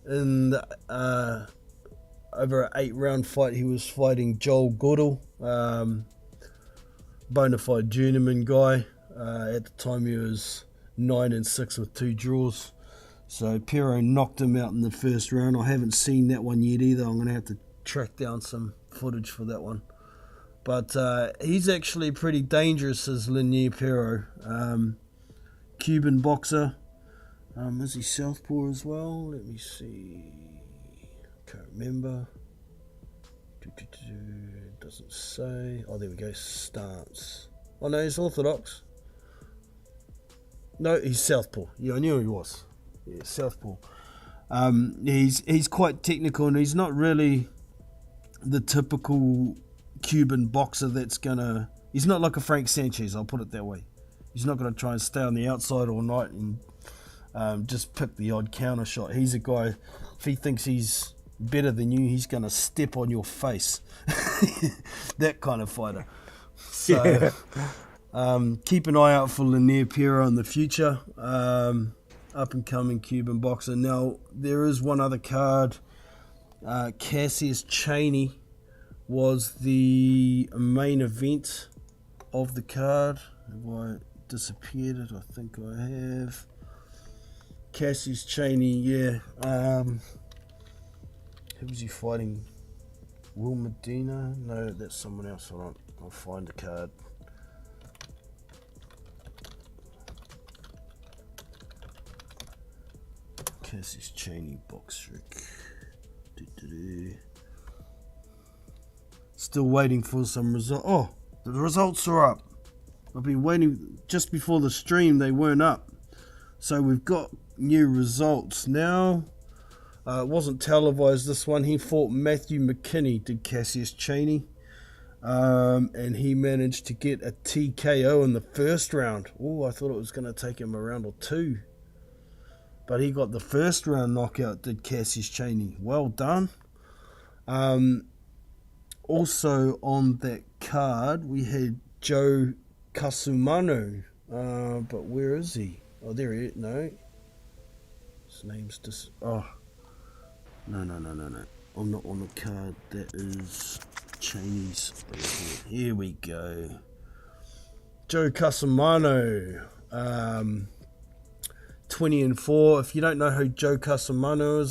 In over an 8-round fight, he was fighting Joel Goodall, bona fide journeyman guy. At the time, he was 9-6 with 2 draws. So Pero knocked him out in the first round. I haven't seen that one yet either. I'm going to have to track down some footage for that one. But he's actually pretty dangerous as Lanier Pero. Cuban boxer. Is he southpaw as well? Let me see. Can't remember. Doesn't say. Oh, there we go. Stance. Oh no, he's orthodox. No, he's southpaw. Yeah, I knew he was. Yeah, southpaw. He's quite technical, and he's not really the typical Cuban boxer that's gonna. He's not like a Frank Sanchez. I'll put it that way. He's not gonna try and stay on the outside all night and just pick the odd counter shot. He's a guy. If he thinks he's better than you, he's gonna step on your face. That kind of fighter. So. Yeah. Keep an eye out for Lanier Piero in the future. Up and coming Cuban boxer. Now there is one other card. Cassius Cheney was the main event of the card. Have I disappeared it? I think I have. Cassius Cheney, yeah. Who was he fighting? Will Medina? No, that's someone else. I'll find the card. Cassius Cheney boxer. Still waiting for some results. Oh, the results are up. I've been waiting just before the stream. They weren't up. So we've got new results now. It wasn't televised, this one. He fought Matthew McKinney, did Cassius Cheney. And he managed to get a TKO in the first round. Oh, I thought it was going to take him a round or two. But he got the first round knockout, did Cassius Cheney. Well done. Also on that card, we had Joe Casumano. But where is he? Oh, there he is. No. His name's just... Oh. No. I'm not on the card. That is Cheney's. Here we go. Joe Casumano. 20-4. If you don't know who Joe Casumano is,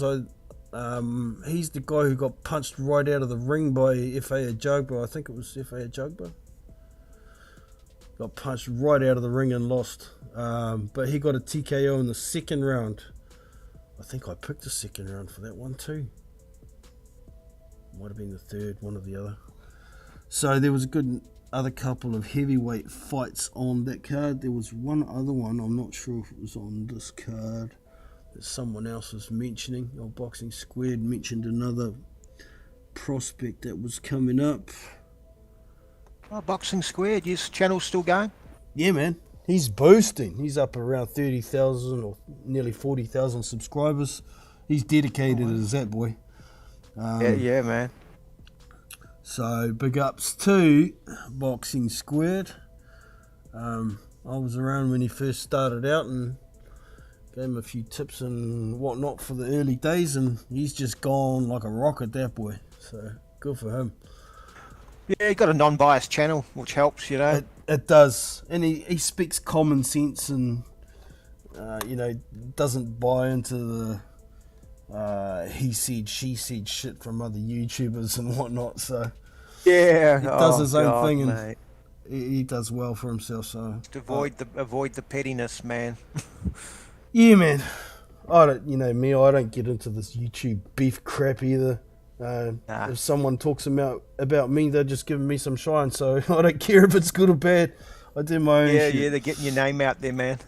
he's the guy who got punched right out of the ring by F.A. Ajagba. I think it was F.A. Ajagba. Got punched right out of the ring and lost. But he got a TKO in the second round. I think I picked the second round for that one too. Might have been the third, one or the other. So there was a good other couple of heavyweight fights on that card. There was one other one, I'm not sure if it was on this card, that someone else was mentioning. Boxing Squared mentioned another prospect that was coming up. Oh, Boxing Squared, yes, channel's still going? Yeah, man. He's boosting. He's up around 30,000 or nearly 40,000 subscribers. He's dedicated as that boy. Yeah, man. So, big ups to Boxing Squared. I was around when he first started out and gave him a few tips and whatnot for the early days, and he's just gone like a rocket, that boy. So, good for him. Yeah, he got a non-biased channel, which helps, you know. It does. And he speaks common sense and, doesn't buy into the he said, she said shit from other YouTubers and whatnot. So, yeah, he does his own thing, and he does well for himself. So, just avoid the pettiness, man. Yeah, man. I don't get into this YouTube beef crap either. If someone talks about me, they're just giving me some shine, so I don't care if it's good or bad. I do my own shit. Yeah, they're getting your name out there, man.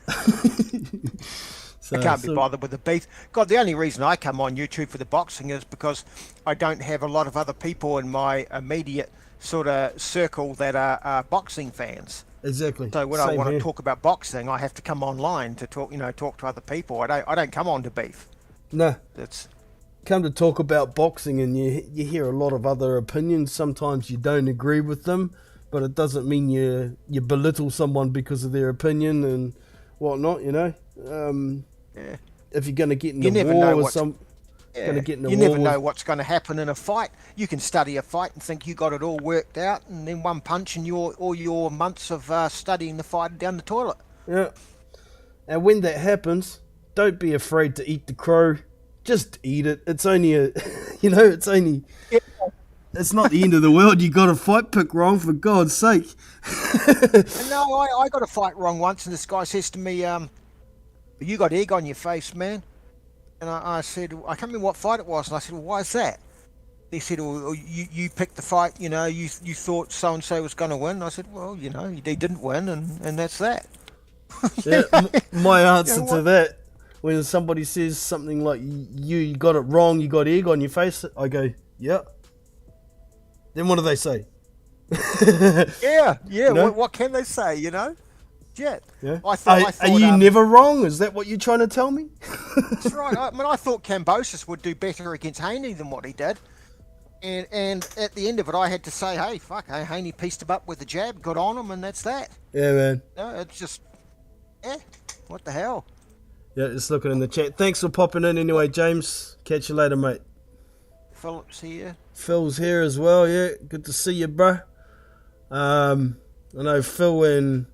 I can't be bothered with the beef. God, the only reason I come on YouTube for the boxing is because I don't have a lot of other people in my immediate sort of circle that are boxing fans. Exactly. So when I want to talk about boxing, I have to come online to talk to other people. I don't come on to beef. No. That's... Come to talk about boxing and you hear a lot of other opinions. Sometimes you don't agree with them, but it doesn't mean you belittle someone because of their opinion and whatnot, Yeah. If you're going to get in a war with some... Yeah. You never know what's going to happen in a fight. You can study a fight and think you got it all worked out, and then one punch and all your months of studying the fight down the toilet. Yeah. And when that happens, don't be afraid to eat the crow. Just eat it. It's only it's only... Yeah. It's not the end of the world. You got a fight pick wrong, for God's sake. No, I got a fight wrong once, and this guy says to me, You got egg on your face, man. And I said, I can't remember what fight it was. And I said, well, why is that? They said, well, you picked the fight, you know, you thought so-and-so was going to win. I said, well, you know, he didn't win, and that's that. Yeah, my answer to that, when somebody says something like, you got it wrong, you got egg on your face, I go, yeah. Then what do they say? Yeah. No? What can they say, you know? Yeah. I thought, are you never wrong? Is that what you're trying to tell me? That's right. I thought Kambosos would do better against Haney than what he did. And at the end of it, I had to say, hey, fuck, hey, Haney pieced him up with the jab, got on him, and that's that. Yeah, man. No, it's just, what the hell? Yeah, just looking in the chat. Thanks for popping in anyway, James. Catch you later, mate. Philip's here. Phil's here as well, yeah. Good to see you, bro. I know Phil and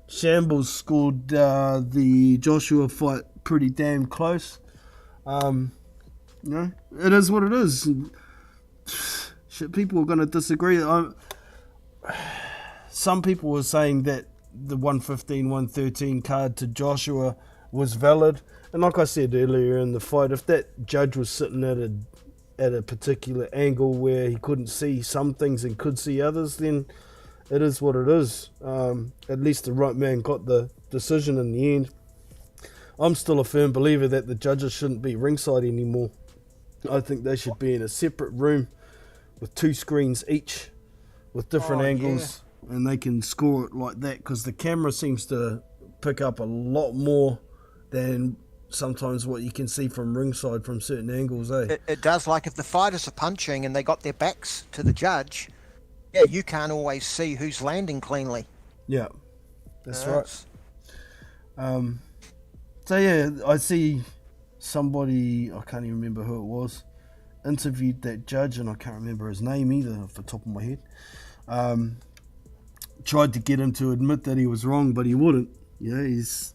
Shambles scored the Joshua fight pretty damn close. You know, it is what it is. Shit, people are going to disagree. Some people were saying that the 115, 113 card to Joshua was valid. And like I said earlier in the fight, if that judge was sitting at a particular angle where he couldn't see some things and could see others, then it is what it is. At least the right man got the decision in the end. I'm still a firm believer that the judges shouldn't be ringside anymore. I think they should be in a separate room with 2 screens each with different angles, and they can score it like that, because the camera seems to pick up a lot more than sometimes what you can see from ringside from certain angles, eh? It does. Like if the fighters are punching and they got their backs to the judge, yeah, you can't always see who's landing cleanly. Yeah, that's right. So yeah, I see somebody, I can't even remember who it was, interviewed that judge, and I can't remember his name either off the top of my head. Tried to get him to admit that he was wrong, but he wouldn't. You know, he's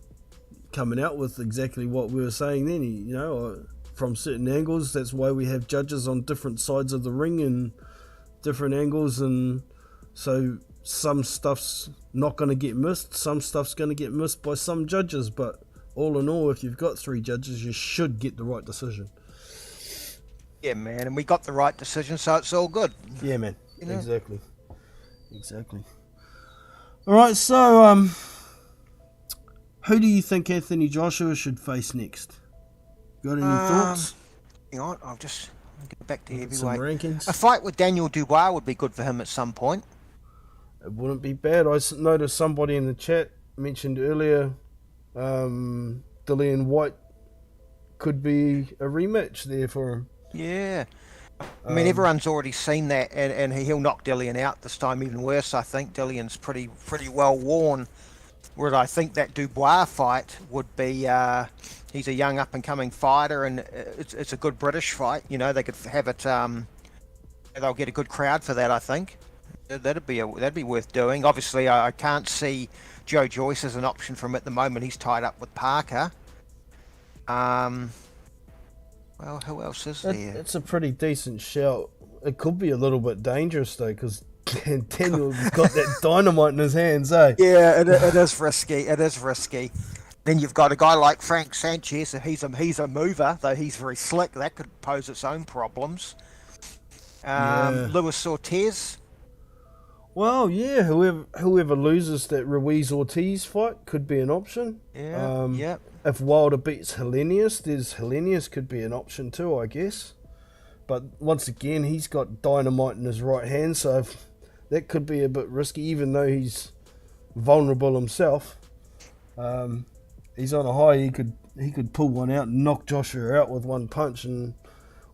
coming out with exactly what we were saying then. You know, from certain angles, that's why we have judges on different sides of the ring and different angles, and so some stuff's not going to get missed, some stuff's going to get missed by some judges, but all in all, if you've got 3 judges, you should get the right decision. Yeah, man, and we got the right decision, so it's all good. Yeah, man. You know? Exactly. All right, so who do you think Anthony Joshua should face next? Got any thoughts? Hang on, I'll just get back to heavyweight. Some rankings. A fight with Daniel Dubois would be good for him at some point. It wouldn't be bad. I noticed somebody in the chat mentioned earlier Dillian White could be a rematch there for him. Yeah. I mean, everyone's already seen that, and he'll knock Dillian out this time even worse, I think. Dillian's pretty well worn, whereas I think that Dubois fight would be, he's a young up-and-coming fighter, and it's a good British fight. You know, they could have it, they'll get a good crowd for that, I think. That'd be worth doing. Obviously, I can't see Joe Joyce as an option for him at the moment. He's tied up with Parker. Well, who else is there? It's a pretty decent shout. It could be a little bit dangerous, though, because Daniel's got that dynamite in his hands, eh? Yeah, it is risky. It is risky. Then you've got a guy like Frank Sanchez. He's a mover, though he's very slick. That could pose its own problems. Luis Ortiz. Well, yeah, whoever loses that Ruiz-Ortiz fight could be an option. Yeah, yep. If Wilder beats Helenius could be an option too, I guess. But once again, he's got dynamite in his right hand, so that could be a bit risky, even though he's vulnerable himself. He's on a high, he could pull one out and knock Joshua out with one punch, and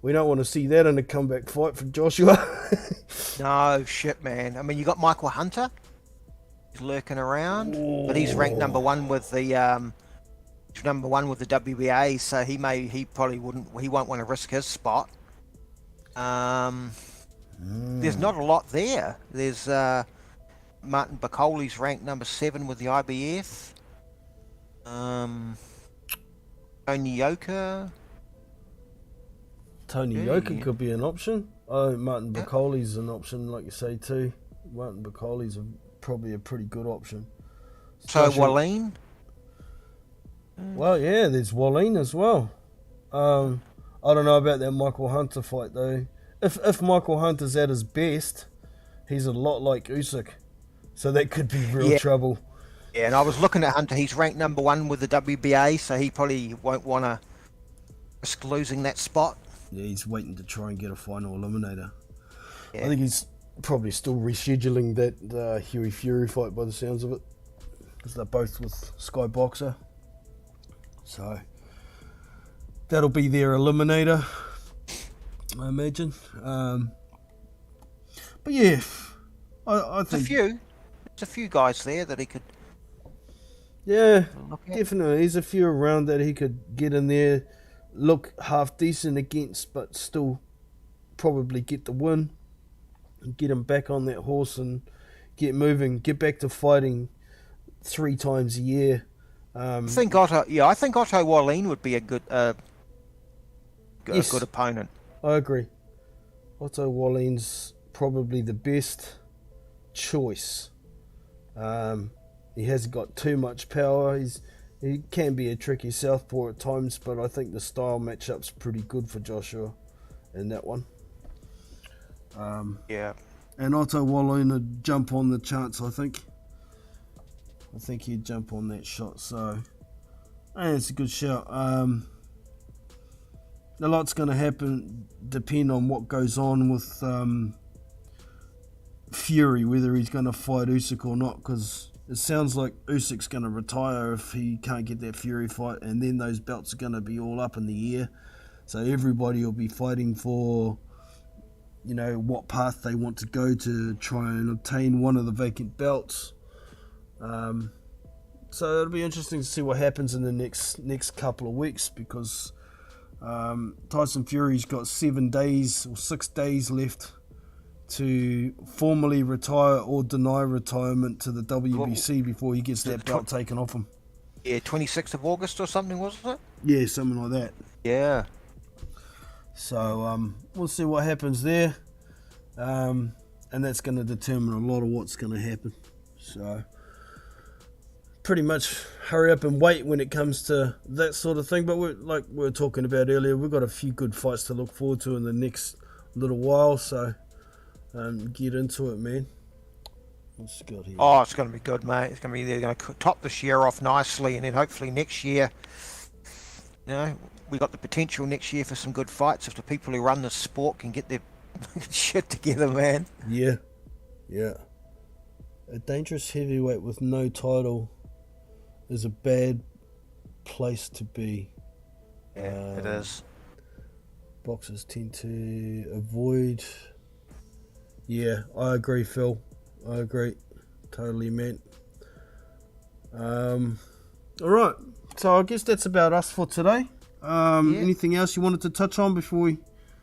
we don't want to see that in a comeback fight for Joshua. No, shit, man. I mean, you got Michael Hunter. He's lurking around, but he's ranked number one with the WBA, so he won't want to risk his spot. There's not a lot there. There's Martin Bacoli's ranked number 7 with the IBF. Tony Yoka. Tony Yoka could be an option. Oh, Martin Bacoli's an option, like you say, too. Martin Bacoli's probably a pretty good option. So Wallin? Well, yeah, there's Wallin as well. I don't know about that Michael Hunter fight though. If Michael Hunter's at his best, he's a lot like Usyk, so that could be real trouble. Yeah, and I was looking at Hunter. He's ranked number 1 with the WBA, so he probably won't want to risk losing that spot. Yeah, he's waiting to try and get a final eliminator. Yeah. I think he's probably still rescheduling that Huey Fury fight by the sounds of it, because they're both with Sky Boxer. So that'll be their eliminator, I imagine. But yeah, I think There's a few guys there that he could. Yeah, look at. definitely. There's a few around that he could get in there, look half decent against, but still probably get the win. Get him back on that horse and get moving. Get back to fighting 3 times a year. I think Otto Wallin would be a good, Yes. good opponent. I agree. Otto Wallin's probably the best choice. He hasn't got too much power. He can be a tricky southpaw at times, but I think the style matchup's pretty good for Joshua in that one. Yeah. And Otto Wallin would jump on the chance, I think. I think he'd jump on that shot, so it's a good shout. A lot's going to happen, depend on what goes on with Fury, whether he's going to fight Usyk or not, because it sounds like Usyk's going to retire if he can't get that Fury fight, and then those belts are going to be all up in the air. So everybody will be fighting for, what path they want to go to try and obtain one of the vacant belts. So it'll be interesting to see what happens in the next couple of weeks, because Tyson Fury's got 7 days or 6 days left to formally retire or deny retirement to the WBC before he gets that belt taken off him. Yeah, 26th of August or something, wasn't it? Yeah, something like that. Yeah. So we'll see what happens there, and that's going to determine a lot of what's going to happen. So pretty much hurry up and wait when it comes to that sort of thing. But like we were talking about earlier, we've got a few good fights to look forward to in the next little while, so get into it, man. What's got here? Oh, it's going to be good, mate. It's going to be, they're going to top this year off nicely, and then hopefully next year, we got the potential next year for some good fights if the people who run this sport can get their shit together, man. Yeah. A dangerous heavyweight with no title is a bad place to be. Yeah, it is. Boxers tend to avoid. Yeah, I agree, Phil. I agree. Totally, man. Alright, so I guess that's about us for today. Anything else you wanted to touch on before we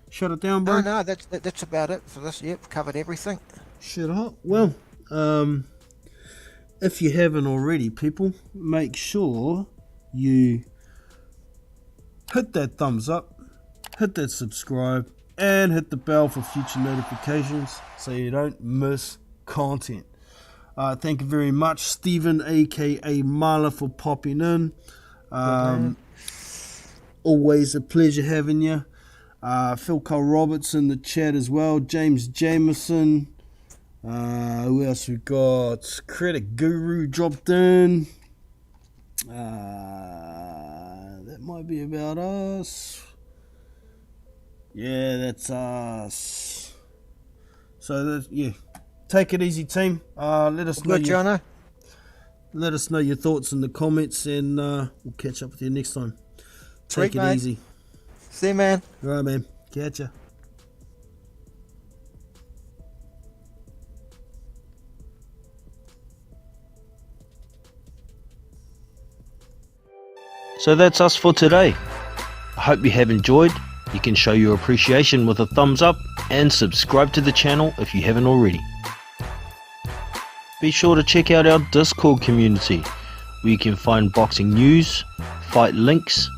shut it down, bro? No, that's about it for this. Yep, covered everything. Shut up. Well, if you haven't already, people, make sure you hit that thumbs up, hit that subscribe, and hit the bell for future notifications so you don't miss content. Thank you very much, Stephen, aka Marla, for popping in. Always a pleasure having you. Phil Cole Roberts in the chat as well. James Jameson. Who else we got? Critic Guru dropped in. That might be about us. Yeah, that's us. So take it easy, team. Let us know. Jono. Let us know your thoughts in the comments, and we'll catch up with you next time. Take it easy. See you, man. All right, man. Catch ya. So that's us for today. I hope you have enjoyed. You can show your appreciation with a thumbs up and subscribe to the channel if you haven't already. Be sure to check out our Discord community where you can find boxing news, fight links,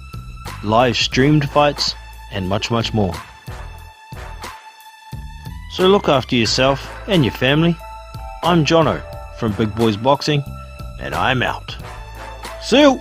live streamed fights, and much more. So look after yourself and your family. I'm Jono from Big Boys Boxing, and I'm out. See you!